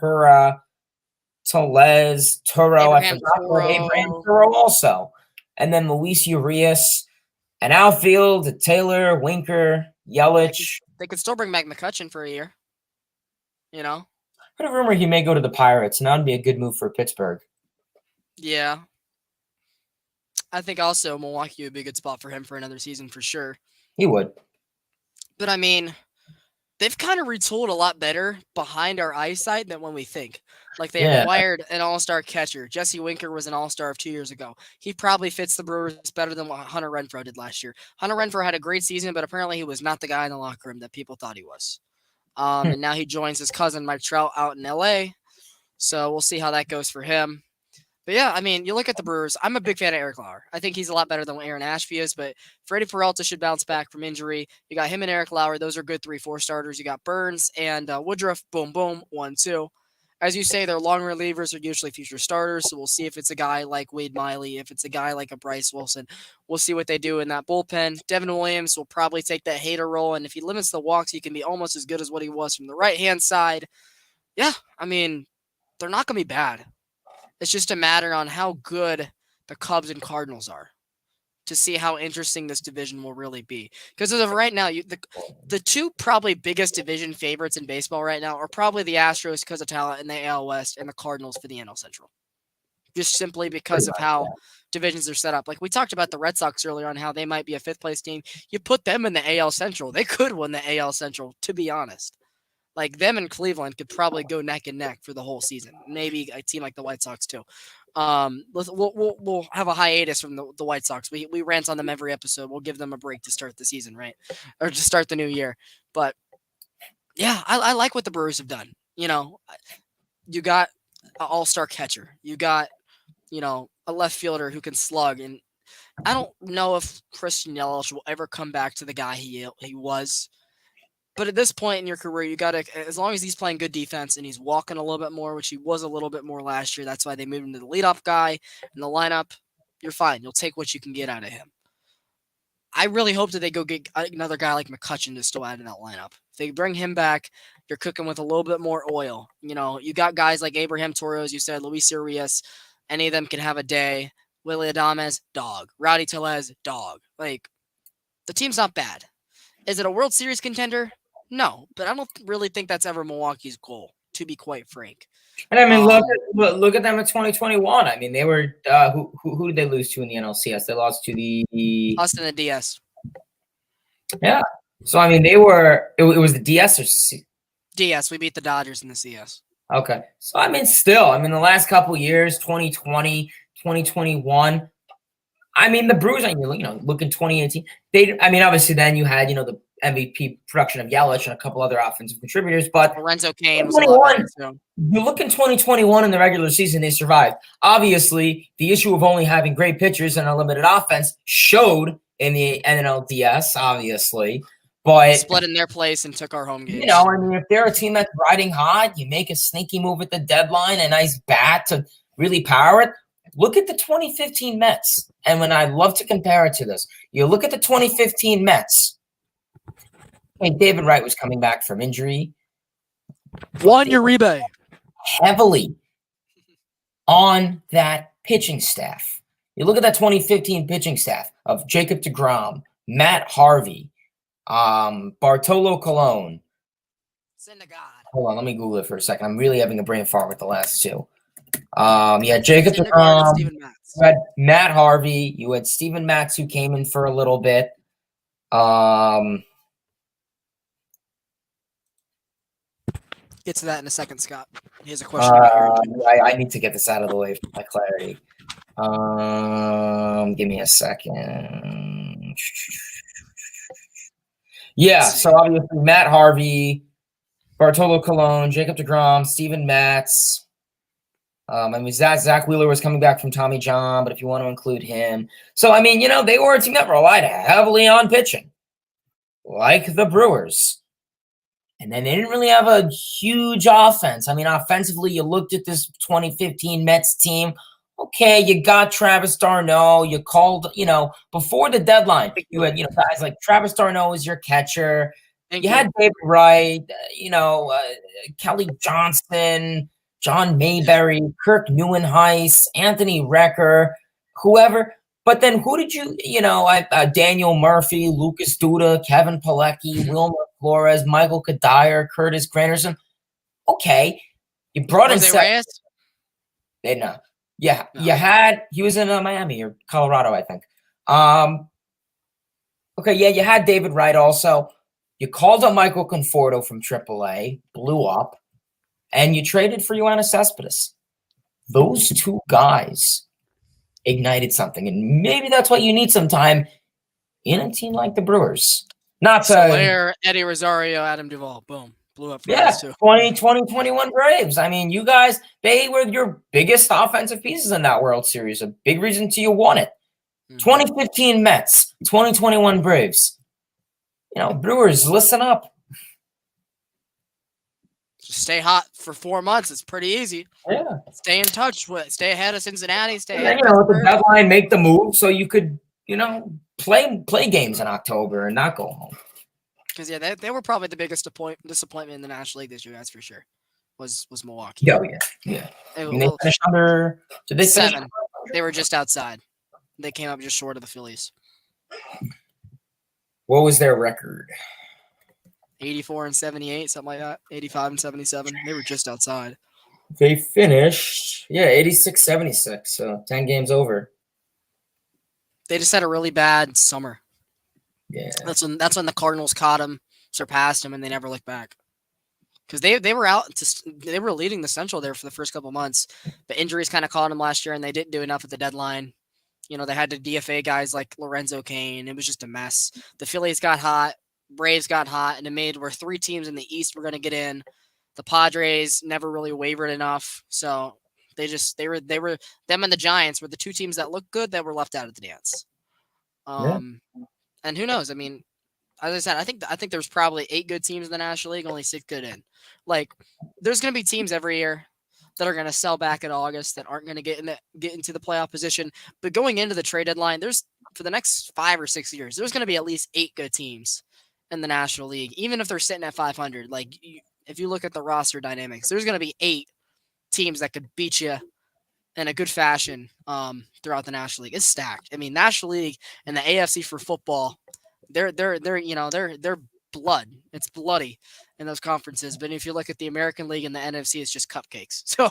Hura, Tellez, Toro. I forgot Abraham Toro also, and then Luis Urias. An outfield, Taylor, Winker, Yelich. They could still bring back McCutchen for a year. I heard a rumor he may go to the Pirates, and that would be a good move for Pittsburgh. Yeah. I think also Milwaukee would be a good spot for him for another season for sure. He would. But I mean, they've kind of retooled a lot better behind our eyesight than when we think. Like they acquired an all-star catcher. Jesse Winker was an all-star of 2 years ago. He probably fits the Brewers better than what Hunter Renfroe did last year. Hunter Renfroe had a great season, but apparently he was not the guy in the locker room that people thought he was. And now he joins his cousin Mike Trout out in LA. So we'll see how that goes for him. But yeah, I mean, you look at the Brewers. I'm a big fan of Eric Lauer. I think he's a lot better than what Aaron Ashby is, but Freddie Peralta should bounce back from injury. You got him and Eric Lauer. Those are good 3-4 starters. You got Burns and Woodruff. Boom, boom, 1-2. As you say, their long relievers are usually future starters, so we'll see if it's a guy like Wade Miley, if it's a guy like a Bryce Wilson. We'll see what they do in that bullpen. Devin Williams will probably take that hater role, and if he limits the walks, he can be almost as good as what he was from the right-hand side. Yeah, I mean, they're not going to be bad. It's just a matter on how good the Cubs and Cardinals are to see how interesting this division will really be. Because as of right now, the two probably biggest division favorites in baseball right now are probably the Astros because of talent in the AL West and the Cardinals for the NL Central. Just simply because of how divisions are set up. Like we talked about the Red Sox earlier on how they might be a fifth-place team. You put them in the AL Central. They could win the AL Central, to be honest. Like them and Cleveland could probably go neck and neck for the whole season. Maybe a team like the White Sox too. We'll have a hiatus from the White Sox. We rant on them every episode. We'll give them a break to start the season, right? Or to start the new year. But yeah, I like what the Brewers have done. You got an all-star catcher. You got, a left fielder who can slug. And I don't know if Christian Yelich will ever come back to the guy he was. But at this point in your career, you got to, as long as he's playing good defense and he's walking a little bit more, which he was a little bit more last year, that's why they moved him to the leadoff guy in the lineup. You're fine. You'll take what you can get out of him. I really hope that they go get another guy like McCutchen to still add in that lineup. If they bring him back, you're cooking with a little bit more oil. You got guys like Abraham Toro, as you said, Luis Urias. Any of them can have a day. Willie Adames, dog. Rowdy Tellez, dog. Like, the team's not bad. Is it a World Series contender? No, but I don't really think that's ever Milwaukee's goal, to be quite frank. And I mean, look at them in 2021. I mean, they were who did they lose to in the NLCS? They lost to the Austin and DS. Yeah. So I mean, they were. It was the DS or DS. We beat the Dodgers in the CS. Okay. So I mean, still, the last couple of years, 2020, 2021. I mean, the Brewers. Look in 2018. Obviously, then you had the MVP production of Yelich and a couple other offensive contributors, but Lorenzo Cain was a lot better, too. You look in 2021 in the regular season, they survived. Obviously, the issue of only having great pitchers and a limited offense showed in the NLDS, obviously. But split in their place and took our home games. you know, I mean, if they're a team that's riding hot, you make a sneaky move at the deadline, a nice bat to really power it. Look at the 2015 Mets. And when I love to compare it to this, you look at the 2015 Mets. Hey, David Wright was coming back from injury. Juan Uribe. Heavily on that pitching staff. You look at that 2015 pitching staff of Jacob deGrom, Matt Harvey, Bartolo Colon. Hold on, let me Google it for a second. I'm really having a brain fart with the last two. Jacob deGrom. You had Matt Harvey. You had Steven Matz, who came in for a little bit. Get to that in a second, Scott. Here's a question about your I need to get this out of the way for my clarity. Give me a second. Yeah, so obviously Matt Harvey, Bartolo Colon, Jacob deGrom, Steven Matz. I mean, Zach Wheeler was coming back from Tommy John, but if you want to include him. So, I mean, you know, they were a team that relied heavily on pitching, like the Brewers. And then they didn't really have a huge offense. I mean, offensively, you looked at this 2015 Mets team. Okay, you got Travis d'Arnaud. You called, you know, before the deadline, you had, you know, guys like Travis d'Arnaud was your catcher. You had David Wright, Kelly Johnson, John Mayberry, Kirk Neuenhuis, Anthony Recker, whoever. But then who did Daniel Murphy, Lucas Duda, Kevin Pilecki, Wilmer Flores, Michael Kadire, Curtis Granderson. Okay. You brought in Reyes? No. Yeah, he was in Miami or Colorado, I think. Okay, yeah, you had David Wright also. You called up Michael Conforto from AAA, blew up, and you traded for Yoenis Cespedes. Those two guys ignited something, and maybe that's what you need sometime in a team like the Brewers. Not to Soler, Eddie Rosario, Adam Duvall, boom, blew up for us too. 2021 Braves. I mean, you guys, they were your biggest offensive pieces in that World Series. A big reason to you won it. 2015 Mets, 2021 Braves. You know, Brewers, listen up. Just stay hot for 4 months. It's pretty easy. Yeah. Stay in touch with. Stay ahead of Cincinnati. Stay and ahead. Then, with the deadline, make the move so you could, play games in October and not go home. Because they were probably the biggest disappointment in the National League this year. That's for sure. Was Milwaukee? Yeah. They finished under. Did they 7? They were just outside. They came up just short of the Phillies. What was their record? 84-78, something like that. 85-77. They were just outside. They finished, 86-76. So 10 games over. They just had a really bad summer. Yeah, that's when the Cardinals caught them, surpassed them, and they never looked back. Because they were they were leading the Central there for the first couple months, but injuries kind of caught them last year, and they didn't do enough at the deadline. You know, they had to DFA guys like Lorenzo Cain. It was just a mess. The Phillies got hot, Braves got hot, and it made where 3 teams in the East were going to get in. The Padres never really wavered enough, so they were them and the Giants were the 2 teams that looked good that were left out of the dance. And who knows? I mean, as I said, I think there's probably 8 good teams in the National League, only 6 good in. Like, there's going to be teams every year that are going to sell back in August that aren't going to get into the playoff position. But going into the trade deadline, there's for the next 5 or 6 years, there's going to be at least 8 good teams in the National League, even if they're sitting at 500. Like, if you look at the roster dynamics, there's going to be 8 teams that could beat you in a good fashion throughout the National League. It's stacked. I mean, National League and the AFC for football, they're blood. It's bloody in those conferences. But if you look at the American League and the NFC, it's just cupcakes. So,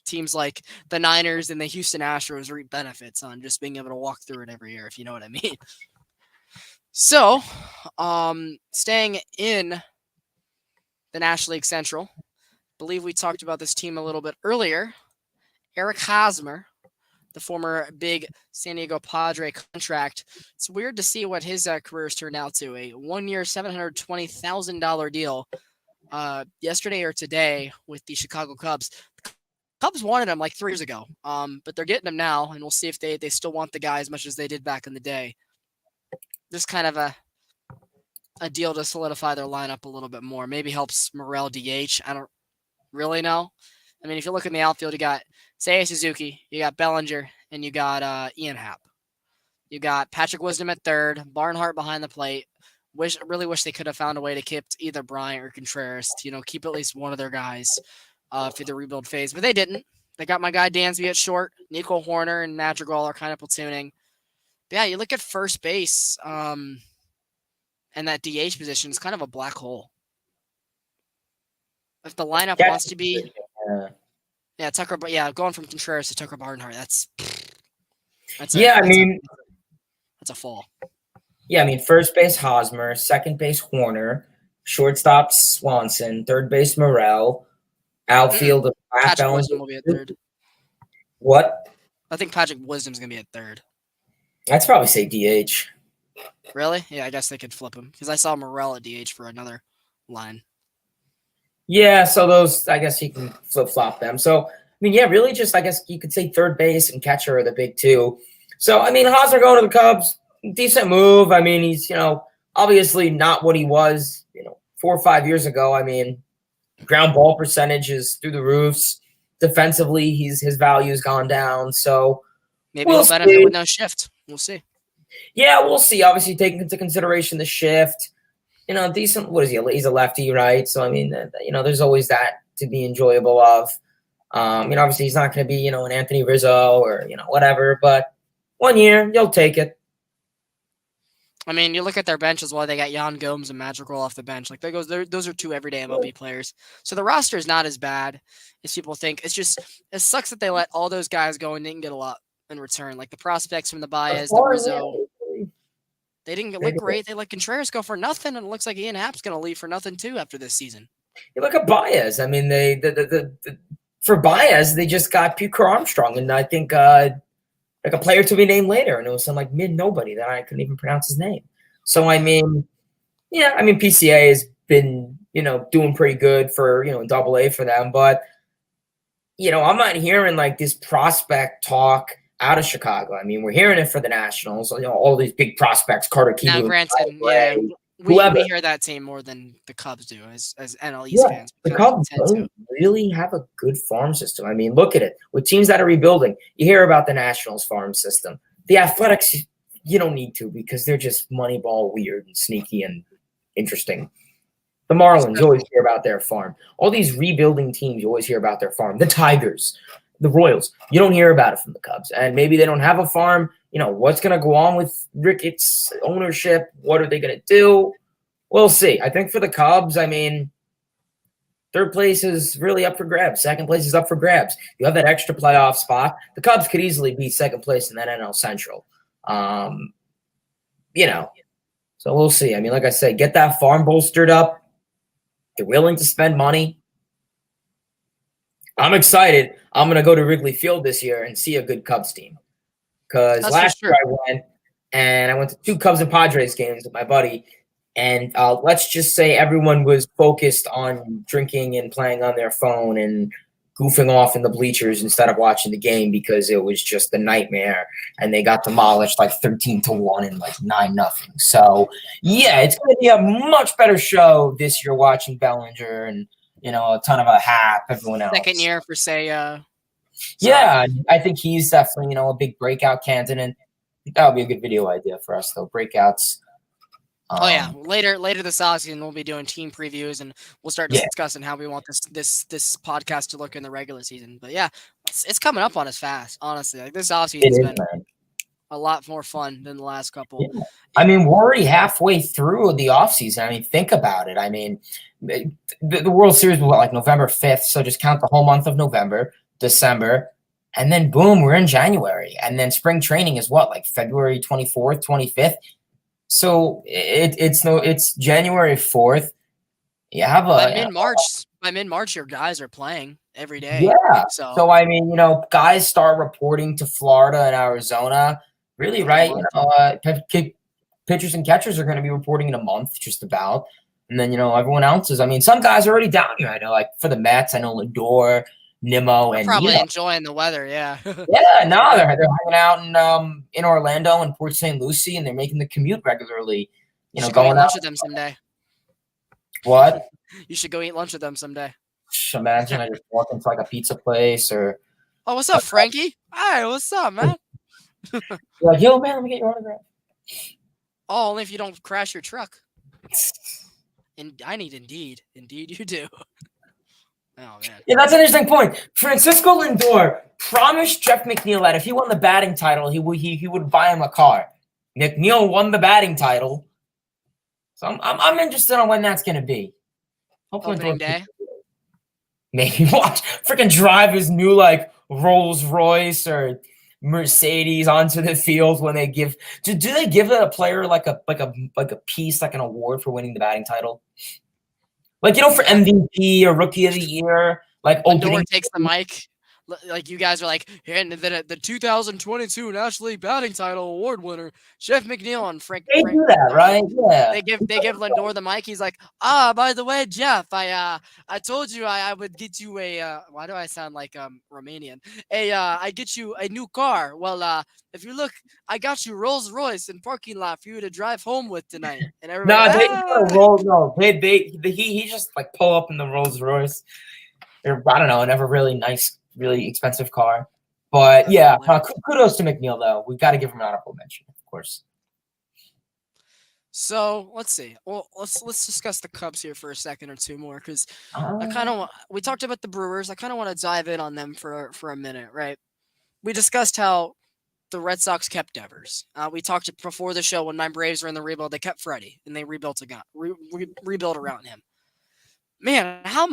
teams like the Niners and the Houston Astros reap benefits on just being able to walk through it every year, if you know what I mean. So, staying in the National League Central, believe we talked about this team a little bit earlier. Eric Hosmer, the former big San Diego Padre contract. It's weird to see what his career's turned out to. A 1-year, $720,000 deal yesterday or today with the Chicago Cubs. The Cubs wanted him like 3 years ago, but they're getting him now, and we'll see if they still want the guy as much as they did back in the day. Just kind of a deal to solidify their lineup a little bit more. Maybe helps Morel DH. I don't really know. I mean, if you look in the outfield, you got Seiya Suzuki, you got Bellinger, and you got Ian Happ. You got Patrick Wisdom at third, Barnhart behind the plate. Really wish they could have found a way to keep either Bryant or Contreras to, keep at least one of their guys for the rebuild phase, but they didn't. They got my guy Dansby at short. Nico Horner and Madrigal are kind of platooning. But yeah, you look at first base, and that DH position is kind of a black hole. If the lineup wants to be, Tucker, but going from Contreras to Tucker Barnhart, that's a fall. Yeah, I mean, first base Hosmer, second base Horner, shortstop Swanson, third base Morel, outfield Patrick Wisdom will be at third. What? I think Patrick Wisdom's gonna be at third. I'd probably say DH. Really? Yeah, I guess they could flip him because I saw Morel at DH for another line. Yeah, so those, I guess you can flip-flop them. So, I mean, yeah, really just, I guess you could say third base and catcher are the big two. So, I mean, Hosmer going to the Cubs, decent move. I mean, he's, obviously not what he was, 4 or 5 years ago. I mean, ground ball percentage is through the roofs. Defensively, his value's gone down. So, maybe he'll benefit with no shift. We'll see. Yeah, we'll see. Obviously, taking into consideration the shift. Decent. What is he? He's a lefty, right? So, I mean, there's always that to be enjoyable of. Obviously, he's not going to be, an Anthony Rizzo or, whatever. But 1 year, you'll take it. I mean, you look at their bench as well. They got Jan Gomes and Madrigal off the bench. Like those are 2 everyday MLB players. So the roster is not as bad as people think. It's just it sucks that they let all those guys go and didn't get a lot in return. Like the prospects from the Baez, the Rizzo. They didn't look great. They let Contreras go for nothing, and it looks like Ian Happ's going to leave for nothing too after this season. You look at Baez. I mean, for Baez, they just got Pete Armstrong, and I think like a player to be named later, and it was some like mid nobody that I couldn't even pronounce his name. So I mean, PCA has been doing pretty good for AA for them, but I'm not hearing like this prospect talk out of Chicago. I mean, we're hearing it for the Nationals. All these big prospects, Carter Kieboom. Now, granted, we hear that team more than the Cubs do as NL East fans. The Cubs don't really have a good farm system. I mean, look at it. With teams that are rebuilding, you hear about the Nationals farm system. The Athletics, you don't need to because they're just Moneyball weird and sneaky and interesting. The Marlins, you always hear about their farm. All these rebuilding teams, you always hear about their farm. The Tigers, the Royals, you don't hear about it from the Cubs. And maybe they don't have a farm. What's going to go on with Ricketts' ownership? What are they going to do? We'll see. I think for the Cubs, I mean, third place is really up for grabs. Second place is up for grabs. You have that extra playoff spot. The Cubs could easily be second place in that NL Central. So we'll see. I mean, like I said, get that farm bolstered up. They're willing to spend money. I'm excited. I'm going to go to Wrigley Field this year and see a good Cubs team. Because last year I went to 2 Cubs and Padres games with my buddy. And let's just say everyone was focused on drinking and playing on their phone and goofing off in the bleachers instead of watching the game because it was just a nightmare. And they got demolished like 13-1 and like 9-0. So, yeah, it's going to be a much better show this year watching Bellinger and, a ton of a Hap, everyone else. Second year for Seiya. Yeah, I think he's definitely, a big breakout candidate. That would be a good video idea for us, though. Breakouts. Later this offseason we'll be doing team previews and we'll start discussing how we want this podcast to look in the regular season. But yeah, it's coming up on us fast. Honestly, like this offseason's been a lot more fun than the last couple. Yeah. I mean, we're already halfway through the offseason. I mean, think about it. I mean, the World Series was like November 5th, so just count the whole month of November, December, and then boom, we're in January. And then spring training is what, like February 24th, 25th. So it's January 4th. You have by mid-March, your guys are playing every day. Yeah. So I mean, guys start reporting to Florida and Arizona. Really, right? Pitchers and catchers are going to be reporting in a month, just about. And then everyone else is. I mean, some guys are already down here. I know, like for the Mets, I know Lindor, Nimmo, They're and probably enjoying the weather. Yeah. yeah, no, they're hanging out in Orlando and Port St. Lucie, and they're making the commute regularly. You should go eat Going out. lunch with them someday. What? You should go eat lunch with them someday. Imagine I just walk into like a pizza place or Oh, what's up, Frankie? Hi, what's up, man? like, yo, man, let me get your autograph. Oh, only if you don't crash your truck. And I need Indeed. Indeed, you do. Oh man. Yeah, that's an interesting point. Francisco Lindor promised Jeff McNeil that if he won the batting title, he would buy him a car. McNeil won the batting title, so I'm interested on when that's going to be. Hopefully Opening day. Maybe watch freaking drive his new like Rolls Royce or Mercedes onto the field when they give. Do they give a player like a piece, like an award for winning the batting title? Like, for MVP or Rookie of the Year, like Lindor takes the mic. Like you guys are like, and the 2022 National League Batting Title Award winner, Jeff McNeil and Frank. They do that, right? Yeah. They give Lindor the mic. He's like, by the way, Jeff, I told you I would get you a. Why do I sound like Romanian? I get you a new car. Well, if you look, I got you Rolls Royce in parking lot for you to drive home with tonight. And everybody, he just like pull up in the Rolls Royce. Or, I don't know, never really nice, really expensive car. But yeah, kudos to McNeil though. We've got to give him an honorable mention, of course. So let's see. Well, let's discuss the Cubs here for a second or two more because I kind of we talked about the Brewers. I kind of want to dive in on them for a minute, right? We discussed how the Red Sox kept Devers. We talked before the show when my Braves were in the rebuild. They kept Freddie and they rebuilt rebuilt around him. Man, how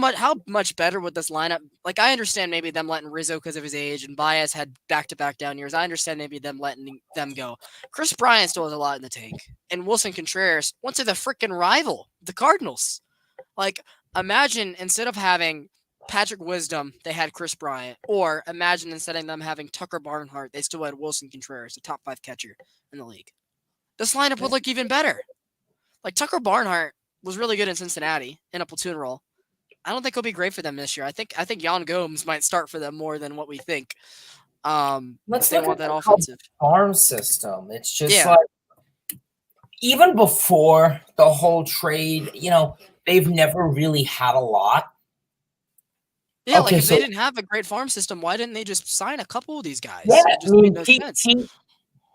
much better would this lineup? Like, I understand maybe them letting Rizzo because of his age, and Baez had back-to-back down years. I understand maybe them letting them go. Chris Bryant still has a lot in the tank, and Wilson Contreras went to the freaking rival, the Cardinals. Like, imagine instead of having Patrick Wisdom, they had Chris Bryant, or imagine instead of them having Tucker Barnhart, they still had Wilson Contreras, the top 5 catcher in the league. This lineup would look even better. Like, Tucker Barnhart was really good in Cincinnati in a platoon role. I don't think he'll be great for them this year. I think Yan Gomes might start for them more than what we think. Let's they look want at that offensive farm system. It's just like even before the whole trade, they've never really had a lot. Yeah, like if they didn't have a great farm system, why didn't they just sign a couple of these guys? Yeah, it just made no sense.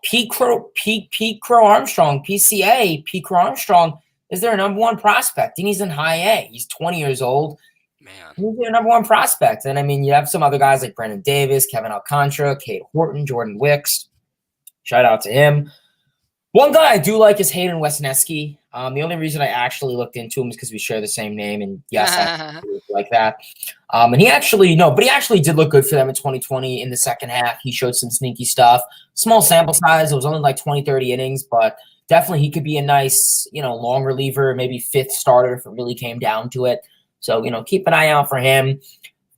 Pete Crow Armstrong, PCA, Pete Crow Armstrong is their number one prospect, and he's in high A. He's 20 years old. Man. He's their number one prospect. And, I mean, you have some other guys like Brendan Davis, Kevin Alcantara, Cade Horton, Jordan Wicks. Shout out to him. One guy I do like is Hayden Wesneski. The only reason I actually looked into him is because we share the same name, and yes, I like that. And he actually did look good for them in 2020 in the second half. He showed some sneaky stuff. Small sample size. It was only like 20, 30 innings, but definitely he could be a nice, long reliever, maybe 5th starter if it really came down to it. So, keep an eye out for him.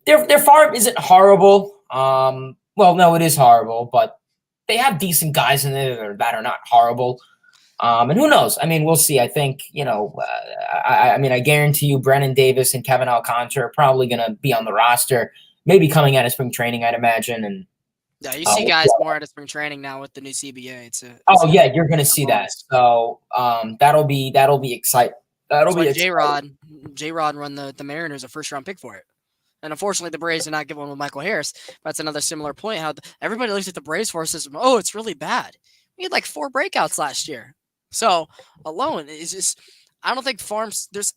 Their farm isn't horrible. Well, no, it is horrible, but they have decent guys in there that are not horrible. And who knows? I mean, we'll see. I think, I guarantee you Brennan Davis and Kevin Alcantara are probably going to be on the roster, maybe coming out of spring training, I'd imagine. And yeah, you see guys more out of spring training now with the new CBA. You're going to see that. So that'll be exciting. That'll be exciting. J-Rod run the Mariners a first-round pick for it. And unfortunately, the Braves did not give one with Michael Harris. That's another similar point. How everybody looks at the Braves farm system. Oh, it's really bad. We had like 4 breakouts last year. So alone, it's just I don't think there's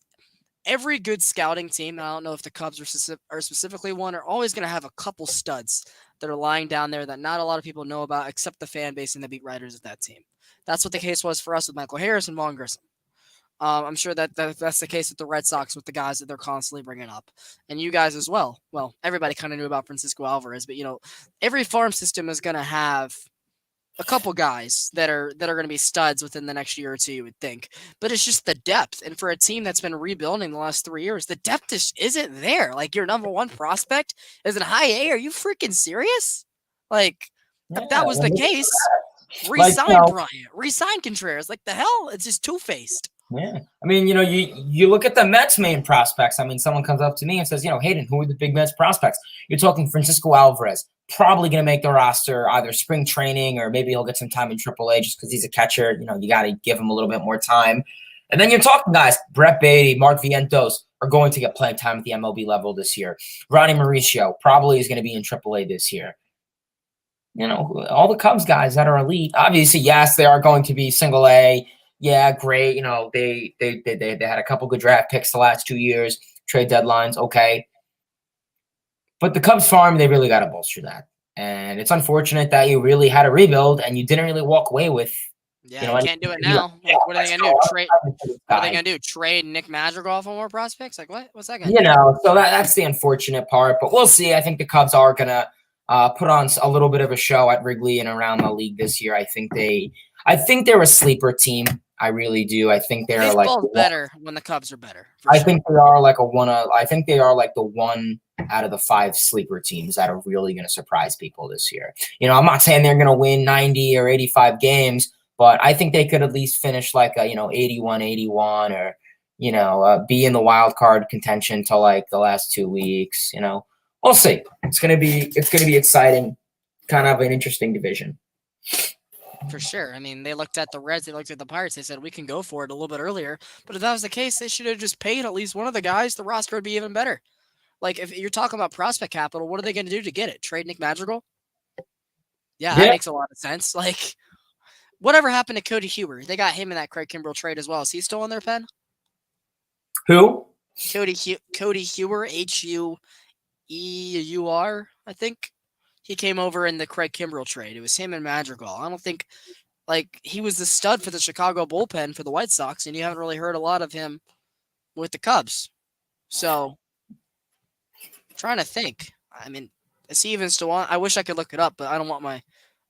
every good scouting team. I don't know if the Cubs are specifically one. Are always going to have a couple studs that are lying down there that not a lot of people know about, except the fan base and the beat writers of that team. That's what the case was for us with Michael Harris and Vaughn Grissom. I'm sure that's the case with the Red Sox with the guys that they're constantly bringing up, and you guys as well. Well, everybody kind of knew about Francisco Alvarez, but every farm system is going to have a couple guys that are going to be studs within the next year or two, you would think. But it's just the depth, and for a team that's been rebuilding the last 3 years, the depth just isn't there. Like your number one prospect is in high A. Are you freaking serious? Like if that was the case, resign Bryant, resign Contreras. Like the hell, it's just two-faced. Yeah. I mean, you look at the Mets' main prospects. I mean, someone comes up to me and says, Hayden, who are the big Mets prospects? You're talking Francisco Alvarez, probably going to make the roster either spring training or maybe he'll get some time in AAA just because he's a catcher. You got to give him a little bit more time. And then you're talking guys, Brett Beatty, Mark Vientos are going to get playing time at the MLB level this year. Ronnie Mauricio probably is going to be in AAA this year. All the Cubs guys that are elite, obviously, yes, they are going to be single A. Yeah, great. They had a couple good draft picks the last 2 years, trade deadlines, okay. But the Cubs farm, they really got to bolster that. And it's unfortunate that you really had a rebuild and you didn't really walk away with. Yeah, you can't do it now. Like, what are they gonna do? Trade? What are they gonna do? Trade Nick Madrigal for more prospects? Like what? What's that gonna do? So that's the unfortunate part. But we'll see. I think the Cubs are gonna put on a little bit of a show at Wrigley and around the league this year. I think they're a sleeper team. I really do. I think they're baseball's better when the Cubs are better. I think they are like I think they are like the one out of the 5 sleeper teams that are really going to surprise people this year. I'm not saying they're going to win 90 or 85 games, but I think they could at least finish like a 81-81 or be in the wild card contention till like the last 2 weeks. We'll see. It's gonna be exciting, kind of an interesting division. For sure. I mean, they looked at the Reds, they looked at the Pirates, they said we can go for it a little bit earlier. But if that was the case, they should have just paid at least one of the guys. The roster would be even better. Like if you're talking about prospect capital, what are they going to do to get it? Trade Nick Madrigal? Yeah, that makes a lot of sense. Like, whatever happened to Cody Huber? They got him in that Craig Kimbrell trade as well. Is he still on their pen? Who? Cody Huber, Hueur, I think. He came over in the Craig Kimbrell trade. It was him and Madrigal. I don't think, he was the stud for the Chicago bullpen for the White Sox, and you haven't really heard a lot of him with the Cubs. So, I'm trying to think. I mean, is he even still on? I wish I could look it up, but I don't want my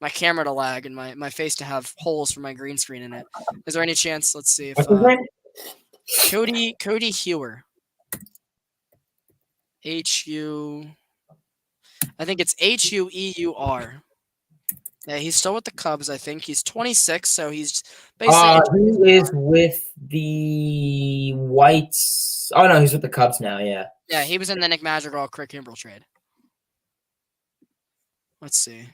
camera to lag and my face to have holes for my green screen in it. Is there any chance? Let's see if Cody Hueur. I think it's Hueur. Yeah, he's still with the Cubs, I think. He's 26, so he's basically... he is with the Whites. Oh, no, he's with the Cubs now, yeah. Yeah, he was in the Nick Madrigal, Craig Kimbrell trade. Let's see.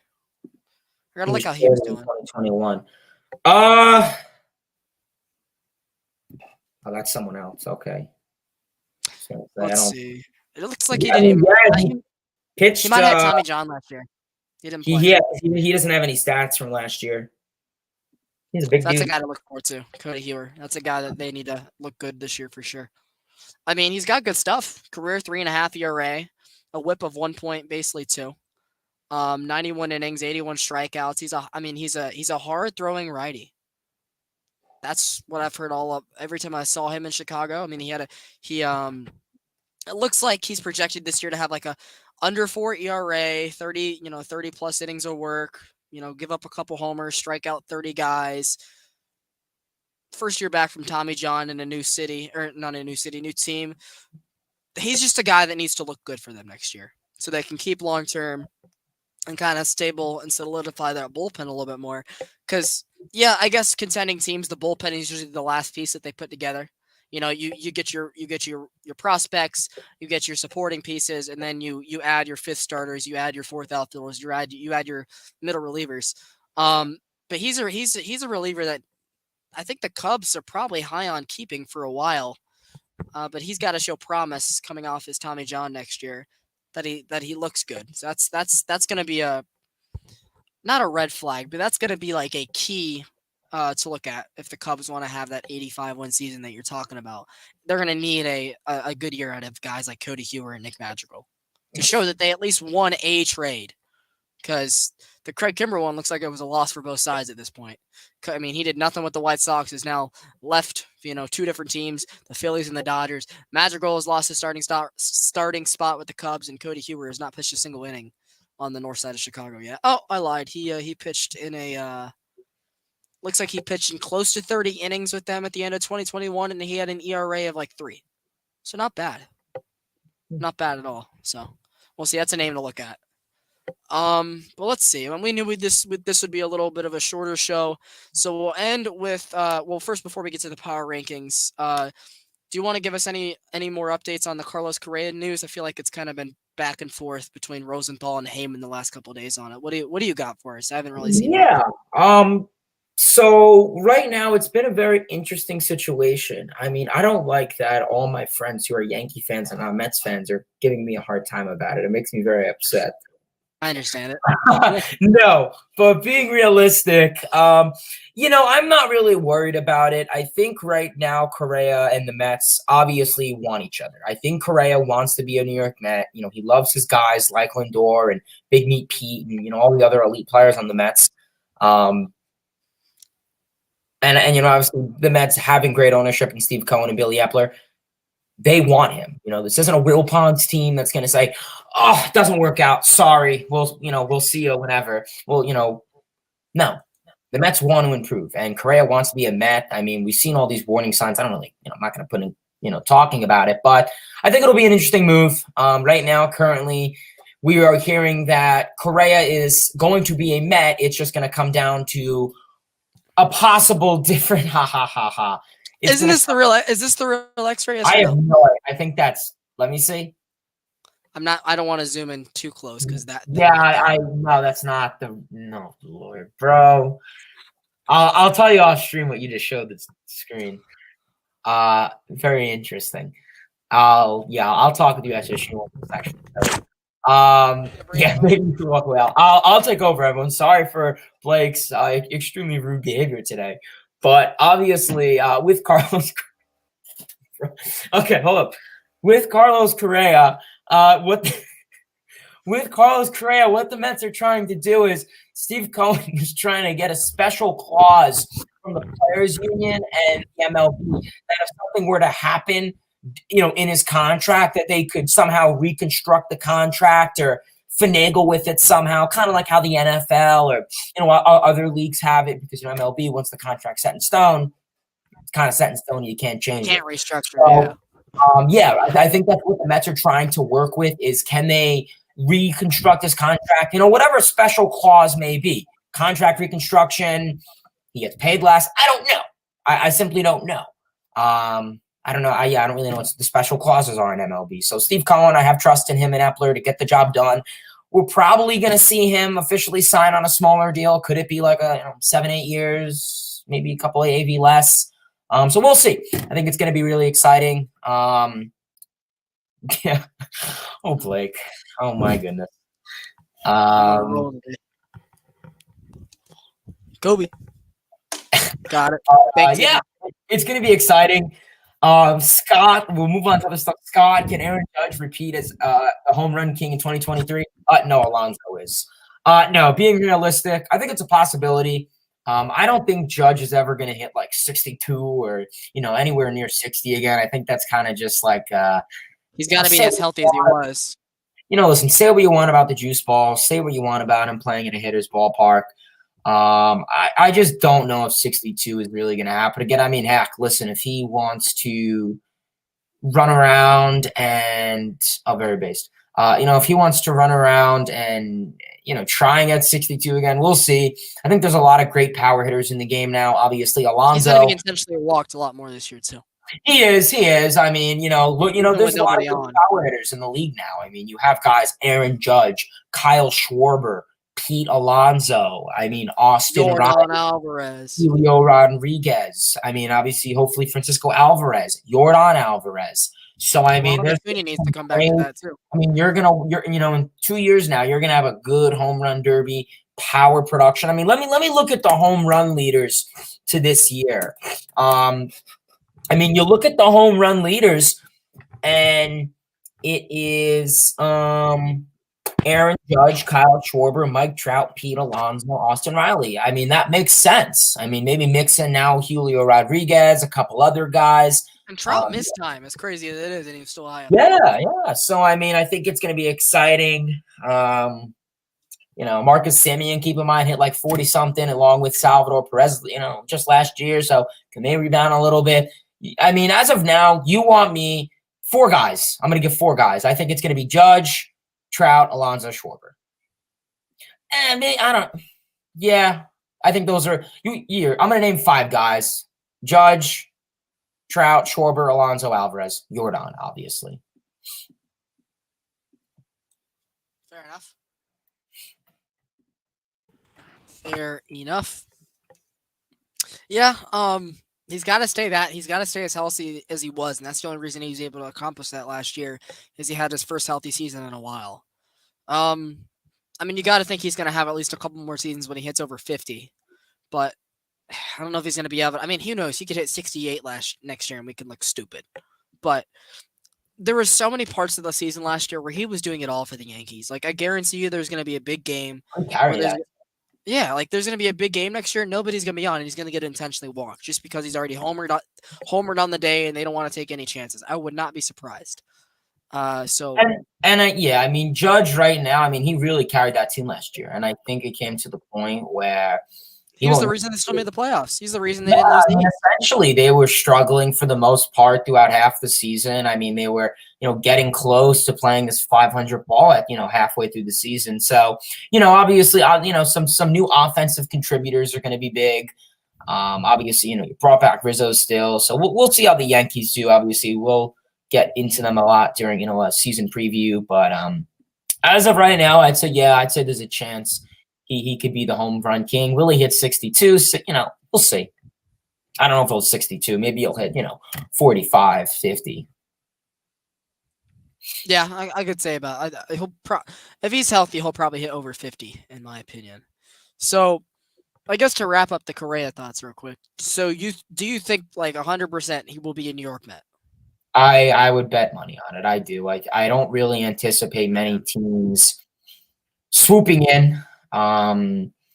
I gotta look how he was doing. 2021. Oh, that's someone else. Okay. Let's see. It looks like he didn't even... Pitched, he might have had Tommy John last year. He didn't play. He doesn't have any stats from last year. He's a big dude. That's a guy to look forward to, Cody Hueur. That's a guy that they need to look good this year for sure. I mean, he's got good stuff. Career 3.5 ERA, a WHIP of 1 point, basically 2. 91 innings, 81 strikeouts. He's a hard throwing righty. That's what I've heard every time I saw him in Chicago. I mean, it looks like he's projected this year to have like a under 4 ERA, 30 plus innings of work, give up a couple homers, strike out 30 guys. First year back from Tommy John in a new city, or not a new city, new team. He's just a guy that needs to look good for them next year so they can keep long-term and kind of stable and solidify that bullpen a little bit more. Because, yeah, I guess contending teams, the bullpen is usually the last piece that they put together. You get your prospects, you get your supporting pieces, and then you add your fifth starters, you add your fourth outfielders, you add your middle relievers. But he's a reliever that I think the Cubs are probably high on keeping for a while. But he's got to show promise coming off his Tommy John next year that he looks good. So that's going to be not a red flag, but that's going to be like a key to look at if the Cubs want to have that 85-win season that you're talking about. They're going to need a good year out of guys like Cody Hueur and Nick Madrigal to show that they at least won a trade. Because the Craig Kimbrell one looks like it was a loss for both sides at this point. I mean, he did nothing with the White Sox. Is now left, two different teams, the Phillies and the Dodgers. Madrigal has lost his starting spot with the Cubs, and Cody Hueur has not pitched a single inning on the north side of Chicago yet. Oh, I lied. He pitched in looks like he pitched in close to 30 innings with them at the end of 2021, and he had an ERA of like 3. So not bad. Not bad at all. So we'll see. That's a name to look at. But let's see. And we knew this would be a little bit of a shorter show, so we'll end with well, first before we get to the power rankings, do you want to give us any more updates on the Carlos Correa news? I feel like it's kind of been back and forth between Rosenthal and Heyman the last couple of days on it. What do you got for us? I haven't really seen Yeah. much. So right now it's been a very interesting situation. I mean, I don't like that all my friends who are Yankee fans and not Mets fans are giving me a hard time about it. It makes me very upset. I understand it. No, but being realistic, I'm not really worried about it. I think right now Correa and the Mets obviously want each other. I think Correa wants to be a New York Met. He loves his guys like Lindor and Big Meat Pete and all the other elite players on the Mets. And obviously the Mets having great ownership and Steve Cohen and Billy Epler, they want him. This isn't a Will Ponds team that's going to say, "Oh, it doesn't work out. Sorry, we'll see you whenever." Well, no. The Mets want to improve, and Correa wants to be a Met. I mean, we've seen all these warning signs. I don't really, I'm not going to put in, talking about it, but I think it'll be an interesting move. Right now, currently, we are hearing that Correa is going to be a Met. It's just going to come down to a possible different Is this the real X-ray? I have no idea. I think that's. Let me see. I don't want to zoom in too close because that. Yeah, no, that's not the. No, Lord, bro. I'll tell you off stream what you just showed the screen. Very interesting. I'll talk with you after stream section. Yeah, maybe you can walk away. I'll take over, everyone. Sorry for Blake's extremely rude behavior today, but obviously with Carlos. Okay, hold up. With Carlos Correa, with Carlos Correa, what the Mets are trying to do is Steve Cohen is trying to get a special clause from the Players Union and the MLB that if something were to happen, in his contract, that they could somehow reconstruct the contract or finagle with it somehow, kind of like how the NFL or other leagues have it, because MLB, once the contract's set in stone, it's kind of set in stone. You can't change it. Can't restructure. I think that's what the Mets are trying to work with is can they reconstruct his contract, whatever special clause may be, contract reconstruction, he gets paid less. I don't know. I simply don't know. I don't know. I don't really know what the special clauses are in MLB. So Steve Cohen, I have trust in him and Epler to get the job done. We're probably going to see him officially sign on a smaller deal. Could it be like 7-8 years, maybe a couple of AV less? So we'll see. I think it's going to be really exciting. Yeah. Oh, Blake. Oh my goodness. Kobe. Got it. Yeah, it's going to be exciting. Scott, we'll move on to other stuff. Scott, can Aaron Judge repeat as a home run king in 2023? No, Alonso is. No, being realistic, I think it's a possibility. I don't think Judge is ever going to hit like 62 or, anywhere near 60 again. I think that's kind of just like he's got to be as healthy as he was. Listen, say what you want about the juice ball. Say what you want about him playing in a hitter's ballpark. I just don't know if 62 is really going to happen again. I mean, heck, listen, if he wants to run around and very based, if he wants to run around and, trying at 62 again, we'll see. I think there's a lot of great power hitters in the game now. Obviously, Alonso. He's going to be intentionally walked a lot more this year, too. He is. I mean, there's a lot of power hitters in the league now. I mean, you have guys, Aaron Judge, Kyle Schwarber, Pete Alonso. I mean, Austin Yordan Alvarez, Julio Rodriguez. I mean, obviously, hopefully Francisco Alvarez, Yordan Alvarez. So I mean, he needs to come back to that too. I mean, you're in 2 years now, you're gonna have a good home run derby, power production. I mean, let me look at the home run leaders to this year. I mean, you look at the home run leaders, and it is Aaron Judge, Kyle Schwarber, Mike Trout, Pete Alonso, Austin Riley. I mean, that makes sense. I mean, maybe mix in now Julio Rodriguez, a couple other guys. And Trout missed time, as crazy as it is, and he was still high up. Yeah. So, I mean, I think it's going to be exciting. Marcus Semien, keep in mind, hit like 40-something along with Salvador Perez, just last year. So, can they rebound a little bit? I mean, as of now, you want me 4 guys. I'm going to give 4 guys. I think it's going to be Judge, Trout, Alonso, Schwarber. I don't. Yeah, I think those are you. I'm gonna name five guys: Judge, Trout, Schwarber, Alonso, Alvarez, Jordan, obviously. Fair enough. Fair enough. Yeah, he's got to stay that. He's got to stay as healthy as he was, and that's the only reason he was able to accomplish that last year, is he had his first healthy season in a while. Um, I mean, you got to think he's going to have at least a couple more seasons when he hits over 50, but I don't know if he's going to be able. I mean, who knows? He could hit 68 next year, and we could look stupid. But there were so many parts of the season last year where he was doing it all for the Yankees. Like, I guarantee you, there's going to be a big game where Carry there's that. yeah, like there's gonna be a big game next year. Nobody's gonna be on, and he's gonna get intentionally walked just because he's already homered on the day, and they don't want to take any chances. I would not be surprised. So Yeah, I mean, Judge right now, I mean, he really carried that team last year, and I think it came to the point where he he was the won't. reason they still made the playoffs. He's the reason they Yeah, didn't lose I the mean, East. essentially, they were struggling for the most part throughout half the season. I mean, they were, getting close to playing this 500 ball at, halfway through the season. So, obviously, some new offensive contributors are going to be big. Obviously, you brought back Rizzo still, so we'll see how the Yankees do. Obviously, we'll get into them a lot during, a season preview. But as of right now, I'd say there's a chance he could be the home run king. Will he hit 62? We'll see. I don't know if he'll 62. Maybe he'll hit, 45, 50. Yeah, I could say about if he's healthy, he'll probably hit over 50, in my opinion. So, I guess to wrap up the Correa thoughts real quick. So, do you think like 100% he will be a New York Met? I would bet money on it. I do. I don't really anticipate many teams swooping in.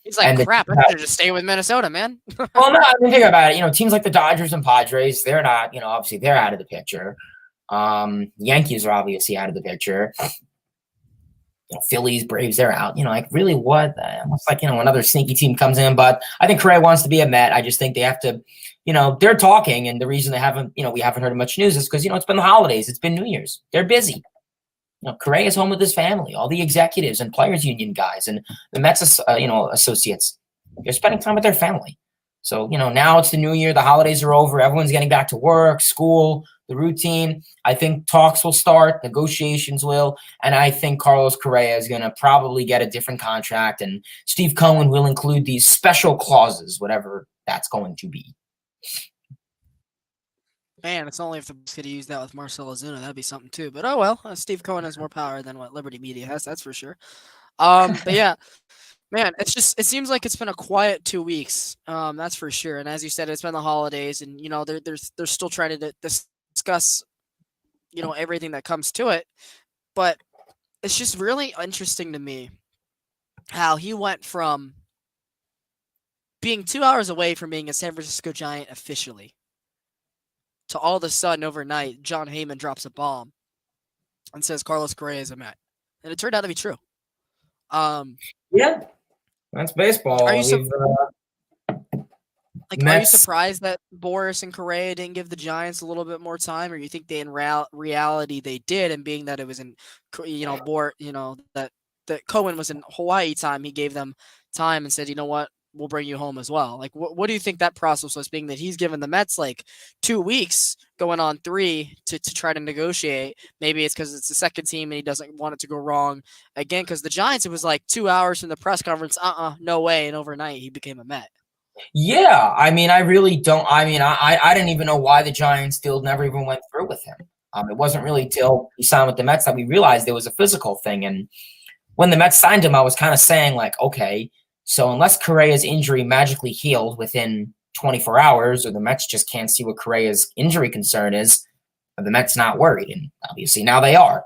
He's like, crap, I should just stay with Minnesota, man. Well, no, I mean, think about it. Teams like the Dodgers and Padres, they're not, obviously they're out of the picture. Yankees are obviously out of the picture. Phillies, Braves, they're out. Like really what? Almost like, another sneaky team comes in. But I think Correa wants to be a Met. I just think they have to, they're talking. And the reason they haven't, we haven't heard much news is because, it's been the holidays. It's been New Year's. They're busy. Correa is home with his family, all the executives and players union guys and the Mets, associates. They're spending time with their family. So, now it's the new year. The holidays are over. Everyone's getting back to work, school, the routine. I think talks will start. Negotiations will. And I think Carlos Correa is going to probably get a different contract. And Steve Cohen will include these special clauses, whatever that's going to be. Man, it's only if the Bucks could use that with Marcell Ozuna. That'd be something too. But oh well, Steve Cohen has more power than what Liberty Media has. That's for sure. But yeah, man, it seems like it's been a quiet 2 weeks. That's for sure. And as you said, it's been the holidays, and they're still trying to discuss, everything that comes to it. But it's just really interesting to me how he went from being 2 hours away from being a San Francisco Giant officially to all of a sudden overnight, John Heyman drops a bomb and says Carlos Correa is a Met, and it turned out to be true. Yeah, that's baseball. Are you are you surprised that Boris and Correa didn't give the Giants a little bit more time, or you think they in reality they did, and being that it was in that Cohen was in Hawaii time, he gave them time and said, you know what, we'll bring you home as well. Like, what do you think that process was, being that he's given the Mets like 2 weeks going on 3 to try to negotiate? Maybe it's because it's the second team and he doesn't want it to go wrong again, because the Giants, it was like 2 hours from the press conference, no way, and overnight he became a Met. Yeah, I mean, I really don't. I mean, I didn't even know why the Giants deal never even went through with him. It wasn't really till he signed with the Mets that we realized there was a physical thing. And when the Mets signed him, I was kind of saying like, okay, so unless Correa's injury magically healed within 24 hours, or the Mets just can't see what Correa's injury concern is, the Mets not worried. And obviously now they are.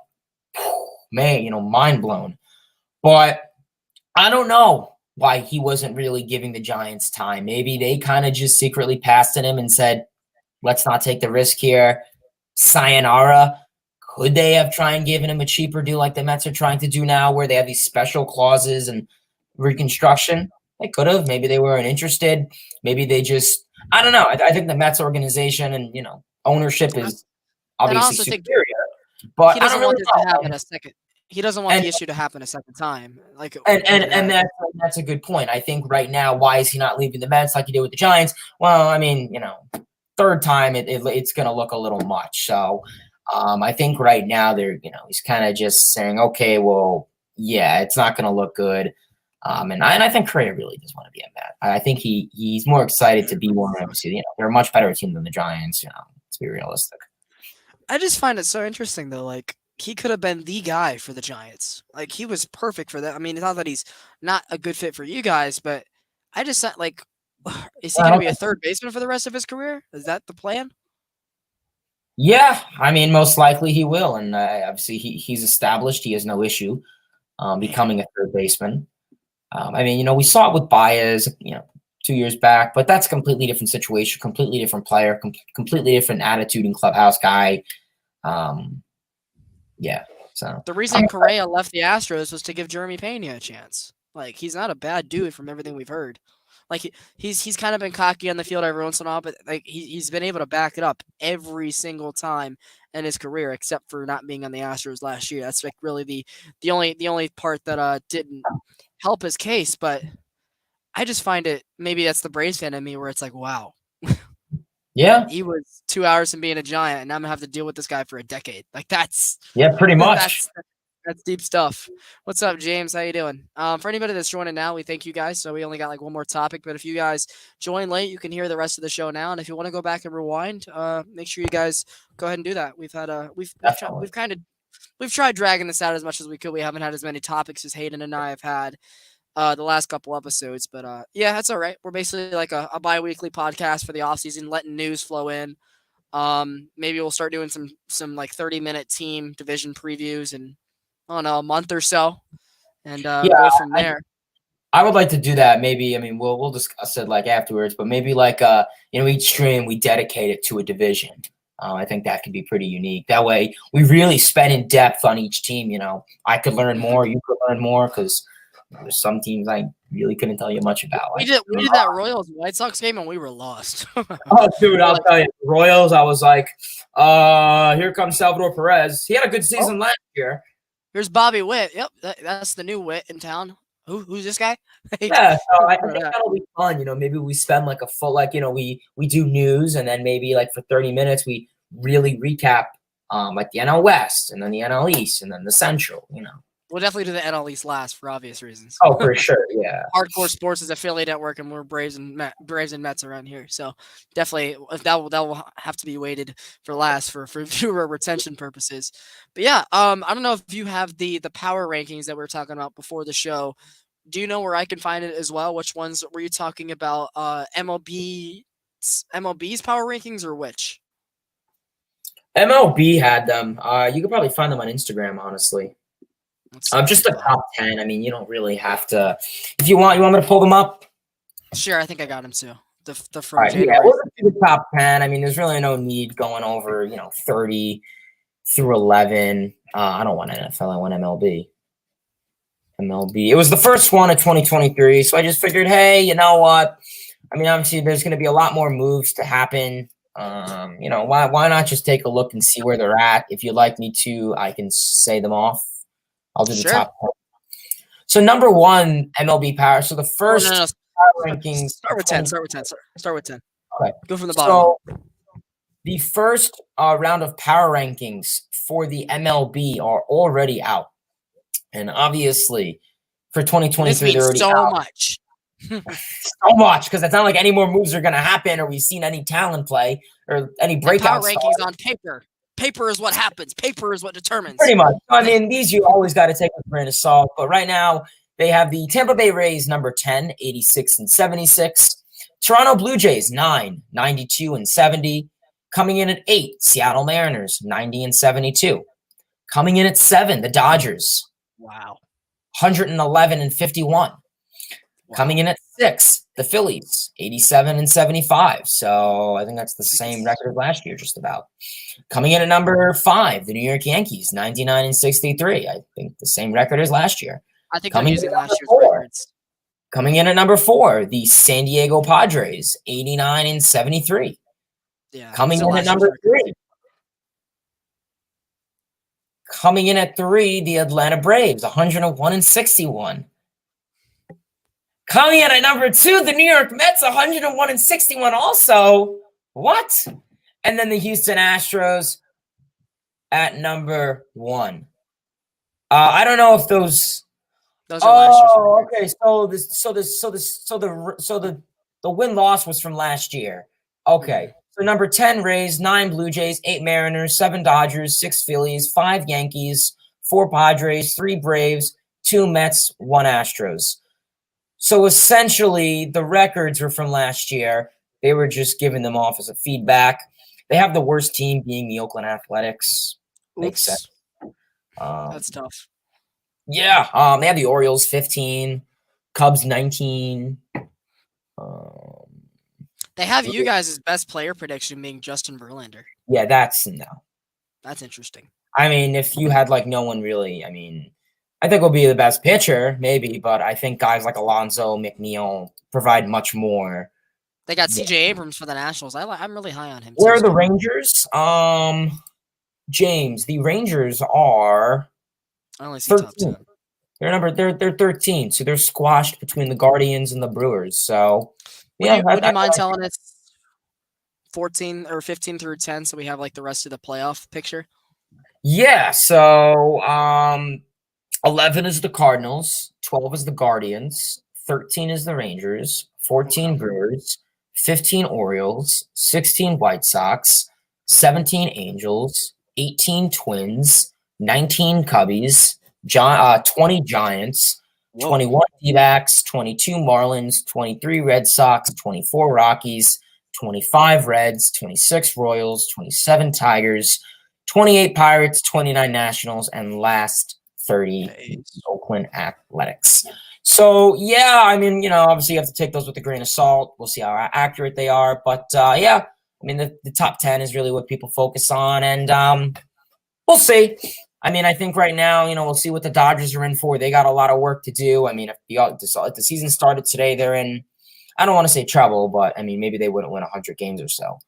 Man, mind blown. But I don't know why he wasn't really giving the Giants time. Maybe they kind of just secretly passed at him and said, let's not take the risk here. Sayonara. Could they have tried and given him a cheaper deal like the Mets are trying to do now, where they have these special clauses and reconstruction? They could have. Maybe they weren't interested. Maybe they just, I don't know. I think the Mets organization and, ownership is obviously superior. But he doesn't I don't want really this to know. happen a second. he doesn't want And the issue to happen a second time. Like and that's a good point. I think right now, why is he not leaving the Mets like he did with the Giants? Well, I mean, third time it's going to look a little much. So I think right now he's kind of just saying, okay, well, yeah, it's not going to look good. And I think Correa really does want to be a Met. I think he's more excited to be one. Obviously, they're a much better team than the Giants. To be realistic. I just find it so interesting though. Like he could have been the guy for the Giants. Like he was perfect for that. I mean, it's not that he's not a good fit for you guys, but I just like, is he going to be a third baseman for the rest of his career? Is that the plan? Yeah, I mean, most likely he will, and obviously he's established. He has no issue becoming a third baseman. I mean, we saw it with Baez, 2 years back, but that's a completely different situation, completely different player, completely different attitude and clubhouse guy. Yeah. So the reason Correa left the Astros was to give Jeremy Pena a chance. Like he's not a bad dude from everything we've heard. Like he's kind of been cocky on the field every once in a while, but like he's been able to back it up every single time in his career, except for not being on the Astros last year. That's like really the only part that didn't help his case. But I just find it, maybe that's the Braves fan in me, where it's like, wow, yeah, he was 2 hours from being a Giant, and I'm gonna have to deal with this guy for a decade. Like that's pretty much. That's deep stuff. What's up, James? How you doing? For anybody that's joining now, we thank you guys. So we only got like one more topic, but if you guys join late, you can hear the rest of the show now. And if you want to go back and rewind, make sure you guys go ahead and do that. We've had we've tried dragging this out as much as we could. We haven't had as many topics as Hayden and I have had the last couple episodes, but yeah, that's all right. We're basically like a bi-weekly podcast for the off season, letting news flow in. Maybe we'll start doing some like 30-minute team division previews and a month or so, and go from there. I would like to do that. Maybe, I mean, we'll discuss it like afterwards, but maybe like each stream we dedicate it to a division. I think that could be pretty unique. That way, we really spend in depth on each team. I could learn more, you could learn more, because there's some teams I really couldn't tell you much about. We did that Royals White Sox game and we were lost. Oh, dude, I'll tell you, Royals. I was like, here comes Salvador Perez. He had a good season last year. Here's Bobby Witt. Yep, that's the new Witt in town. Who's this guy? Yeah, so I think that'll be fun. Maybe we spend like a full, we do news, and then maybe like for 30 minutes we really recap like the NL West, and then the NL East, and then the Central. We'll definitely do the NL East last for obvious reasons. Oh, for sure, yeah. Hardcore Sports is affiliate network, and we're Braves and Mets around here, so definitely that will have to be weighted for last for viewer retention purposes. But yeah, I don't know if you have the power rankings that we were talking about before the show. Do you know where I can find it as well? Which ones were you talking about? MLB's power rankings, or which? MLB had them. You could probably find them on Instagram, honestly. Just the top 10. I mean, you don't really have to. If you want me to pull them up? Sure, I think I got them too. The from right, yeah, we'll do the top 10. I mean, there's really no need going over 30 through 11. I don't want NFL. I want MLB. It was the first one of 2023, so I just figured, hey, you know what? I mean, obviously, there's going to be a lot more moves to happen. Why not just take a look and see where they're at? If you'd like me to, I can say them off. I'll do the top 10. So number 1, MLB power. So the first power rankings. Start with 10. Start with 10. Okay. Go from the bottom. So the first round of power rankings for the MLB are already out. And obviously, for 2023, they're already out. Much. So much, because it's not like any more moves are going to happen, or we've seen any talent play, or any breakout. Power rankings on paper. Paper is what happens. Paper is what determines. Pretty much. I mean, these you always got to take with a grain of salt. But right now, they have the Tampa Bay Rays number 10, 86 and 76. Toronto Blue Jays 9, 92 and 70. Coming in at 8, Seattle Mariners 90 and 72. Coming in at 7, the Dodgers. Wow. 111 and 51. Wow. Coming in at 6, the Phillies, 87 and 75. So I think that's the same record as last year, just about. Coming in at number 5, the New York Yankees, 99 and 63. I think the same record as last year. I think I'm using last year's records. Coming in at number 4, the San Diego Padres, 89 and 73. Yeah. Coming in at number 3. Coming in at 3, the Atlanta Braves, 101-61. Coming in at number 2, the New York Mets, 101-61 also. What? And then the Houston Astros at number 1. I don't know if those. Those are last year's records. Okay. So the win-loss was from last year. Okay. So number 10 Rays, 9 Blue Jays, 8 Mariners, 7 Dodgers, 6 Phillies, 5 Yankees, 4 Padres, 3 Braves, 2 Mets, 1 Astros. So essentially, the records were from last year. They were just giving them off as a feedback. They have the worst team being the Oakland Athletics. Makes sense. That's tough. Yeah, they have the Orioles 15, Cubs 19. They have you guys' best player prediction being Justin Verlander. Yeah, that's interesting. I mean, if you had like no one really, I mean, I think will be the best pitcher, maybe, but I think guys like Alonso, McNeil provide much more. They got C.J. Abrams for the Nationals. I'm really high on him. Where are the Rangers? James, the Rangers are. I only see 13. Top 10. They're 13, so they're squashed between the Guardians and the Brewers. So, yeah. Would you mind telling us 14 or 15 through 10, so we have like the rest of the playoff picture? Yeah. So, 11 is the Cardinals, 12 is the Guardians, 13 is the Rangers, 14 Brewers, 15 Orioles, 16 White Sox, 17 Angels, 18 Twins, 19 Cubbies, 20 Giants, 21 D-backs, 22 Marlins, 23 Red Sox, 24 Rockies, 25 Reds, 26 Royals, 27 Tigers, 28 Pirates, 29 Nationals, and last 30 Oakland Athletics. So, yeah, I mean, obviously you have to take those with a grain of salt. We'll see how accurate they are. But, yeah, I mean, the top 10 is really what people focus on. And we'll see. I mean, I think right now, we'll see what the Dodgers are in for. They got a lot of work to do. I mean, if the season started today, they're in, I don't want to say trouble, but, I mean, maybe they wouldn't win 100 games or so.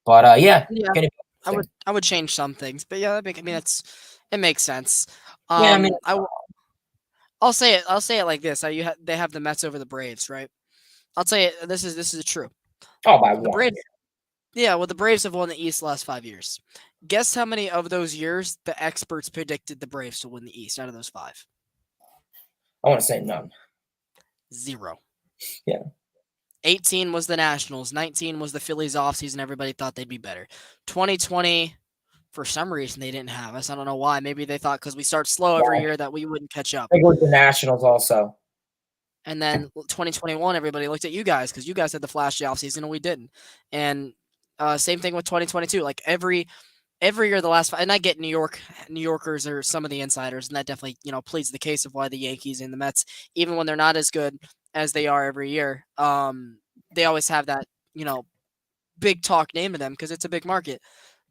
But, yeah. I would change some things. But, yeah, it makes sense. Yeah, I mean, I'll say it like this. They have the Mets over the Braves, right? I'll tell you, this is true. Oh, by the one. Braves. Yeah, well, the Braves have won the East the last 5 years. Guess how many of those years the experts predicted the Braves to win the East out of those 5? I want to say none. 0. Yeah. 18 was the Nationals. 19 was the Phillies offseason. Everybody thought they'd be better. 2020, for some reason, they didn't have us. I don't know why. Maybe they thought because we start slow every year that we wouldn't catch up. I think with the Nationals also. And then 2021, everybody looked at you guys because you guys had the flashy offseason and we didn't. And same thing with 2022. Like every year, the last 5, and I get New Yorkers are some of the insiders, and that definitely pleads the case of why the Yankees and the Mets, even when they're not as good as they are every year, they always have that big talk name to them because it's a big market.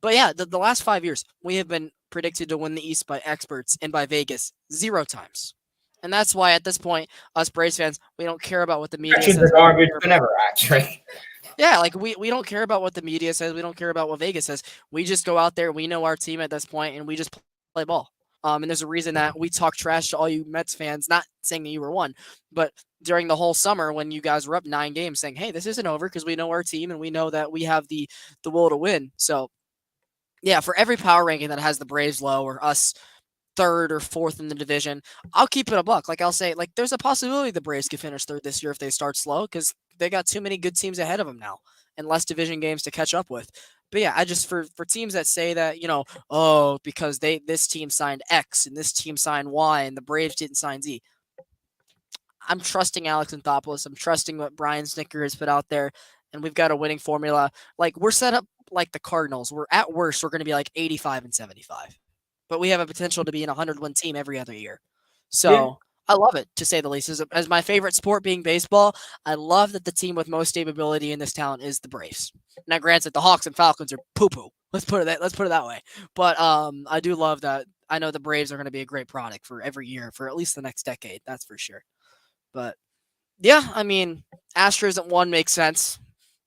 But yeah, the last 5 years we have been predicted to win the East by experts and by Vegas 0 times. And that's why at this point, us Braves fans, we don't care about what the media says. Garbage, never actually. Yeah, like we don't care about what the media says. We don't care about what Vegas says. We just go out there. We know our team at this point, and we just play ball. And there's a reason that we talk trash to all you Mets fans, not saying that you were one, but during the whole summer when you guys were up 9 games saying, hey, this isn't over because we know our team and we know that we have the will to win. So, yeah, for every power ranking that has the Braves low or us 3rd or 4th in the division, I'll keep it a buck. Like I'll say, like there's a possibility the Braves could finish 3rd this year if they start slow because they got too many good teams ahead of them now and less division games to catch up with. But yeah, I just for teams that say that because this team signed X and this team signed Y and the Braves didn't sign Z. I'm trusting Alex Anthopoulos. I'm trusting what Brian Snicker has put out there, and we've got a winning formula. Like we're set up like the Cardinals. We're at worst we're going to be like 85 and 75. But we have a potential to be an 100-win team every other year. So yeah. I love it, to say the least. As my favorite sport being baseball, I love that the team with most stability in this town is the Braves. Now, granted, the Hawks and Falcons are poo-poo. Let's put it that way. But I do love that. I know the Braves are going to be a great product for every year for at least the next decade. That's for sure. But, yeah, I mean, Astros at 1 makes sense.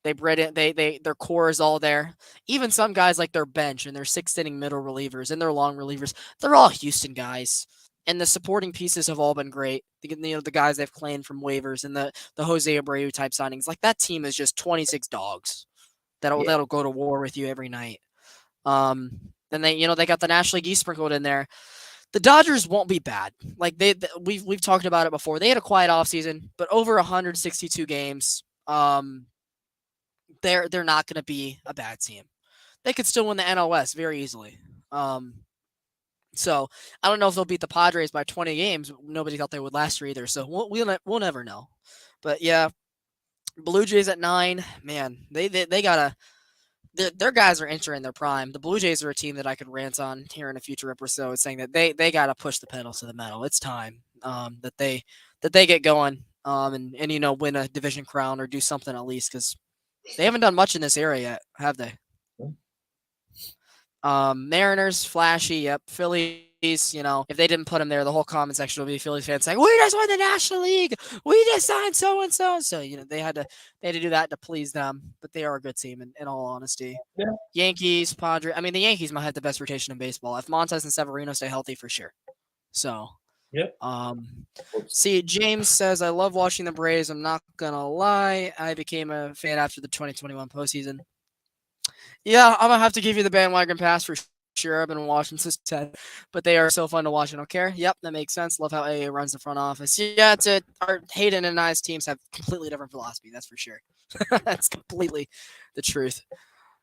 They bred it. Their core is all there. Even some guys like their bench and their sixth inning middle relievers and their long relievers, they're all Houston guys. And the supporting pieces have all been great. The guys they've claimed from waivers and the Jose Abreu type signings. Like that team is just 26 dogs that'll go to war with you every night. Then they got the National League East sprinkled in there. The Dodgers won't be bad. Like we've talked about it before. They had a quiet offseason, but over 162 games. They're not going to be a bad team. They could still win the NLS very easily. So I don't know if they'll beat the Padres by 20 games. Nobody thought they would last year either. So we'll never know. But yeah, Blue Jays at 9. Man, they gotta. Their guys are entering their prime. The Blue Jays are a team that I could rant on here in a future episode, saying that they got to push the pedal to the metal. It's time that they get going and win a division crown or do something at least, because they haven't done much in this era yet, have they? Mariners, flashy, yep. Phillies, if they didn't put them there, the whole comment section would be Phillies fans saying, "We just won the National League. We just signed so and so." So they had to do that to please them. But they are a good team, in all honesty. Yeah. Yankees, Padres. I mean, the Yankees might have the best rotation in baseball if Montes and Severino stay healthy for sure. So. Yep. See, James says, "I love watching the Braves. I'm not gonna lie. I became a fan after the 2021 postseason." Yeah, I'm gonna have to give you the bandwagon pass for sure. I've been watching since 10, but they are so fun to watch. I don't care. Yep, that makes sense. Love how AA runs the front office. Yeah, our Hayden and I's teams have completely different philosophy. That's for sure. That's completely the truth.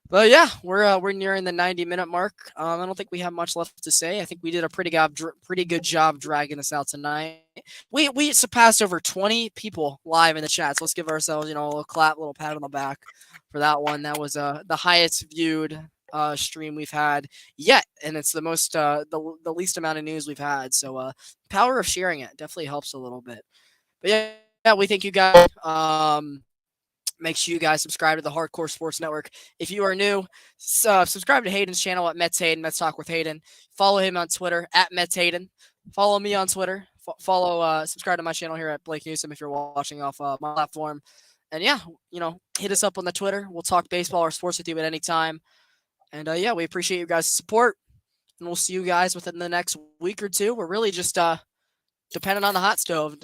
But yeah, we're nearing the 90-minute mark. I don't think we have much left to say. I think we did a pretty good job dragging this out tonight. We surpassed over 20 people live in the chat. So let's give ourselves a little clap, a little pat on the back for that one. That was the highest viewed stream we've had yet, and it's the most the least amount of news we've had. So power of sharing it definitely helps a little bit. But yeah, we thank you guys. Make sure you guys subscribe to the Hardcore Sports Network. If you are new, subscribe to Hayden's channel at Mets Hayden, Mets Talk with Hayden. Follow him on Twitter at Mets Hayden. Follow me on Twitter. Subscribe to my channel here at Blake Newsom if you're watching off my platform. And yeah, hit us up on the Twitter. We'll talk baseball or sports with you at any time. And yeah, we appreciate you guys' support. And we'll see you guys within the next week or two. We're really just depending on the hot stove,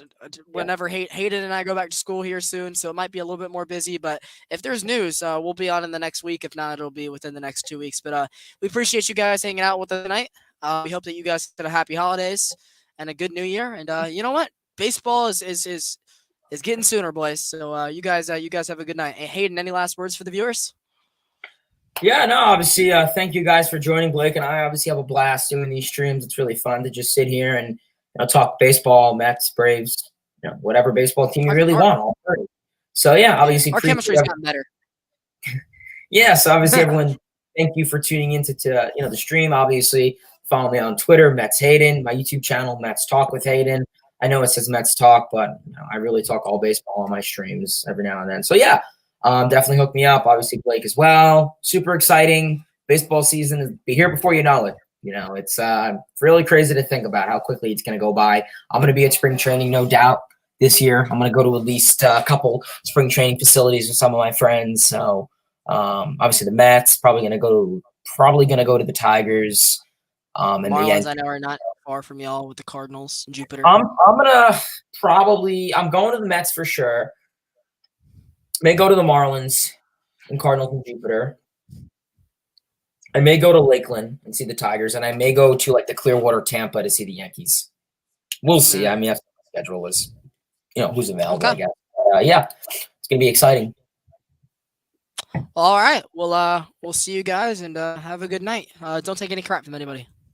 whenever Hayden and I go back to school here soon, so it might be a little bit more busy. But if there's news, we'll be on in the next week. If not, it'll be within the next 2 weeks. But we appreciate you guys hanging out with us tonight. We hope that you guys had a happy holidays and a good New Year. And you know what? Baseball is getting sooner, boys. So you guys have a good night. Hey, Hayden, any last words for the viewers? Yeah, no, obviously, thank you guys for joining. Blake and I obviously have a blast doing these streams. It's really fun to just sit here and talk baseball, Mets, Braves, whatever baseball team you really want. So yeah, obviously our chemistry's gotten better. Yeah, so obviously everyone, thank you for tuning into the stream. Obviously, follow me on Twitter, Mets Hayden, my YouTube channel, Mets Talk with Hayden. I know it says Mets Talk, but I really talk all baseball on my streams every now and then. So yeah, definitely hook me up. Obviously Blake as well. Super exciting. Baseball season is be here before you know it. It's really crazy to think about how quickly it's going to go by. I'm going to be at spring training, no doubt, this year. I'm going to go to at least a couple spring training facilities with some of my friends. So obviously the Mets probably going to go to the Tigers. And Marlins, I know, are not far from y'all with the Cardinals and Jupiter. I'm going to the Mets for sure. May go to the Marlins and Cardinals and Jupiter. I may go to Lakeland and see the Tigers, and I may go to the Clearwater, Tampa to see the Yankees. We'll see. I mean, that's what the schedule is. Who's available, I guess. Yeah, it's going to be exciting. All right. Well, we'll see you guys, and have a good night. Don't take any crap from anybody.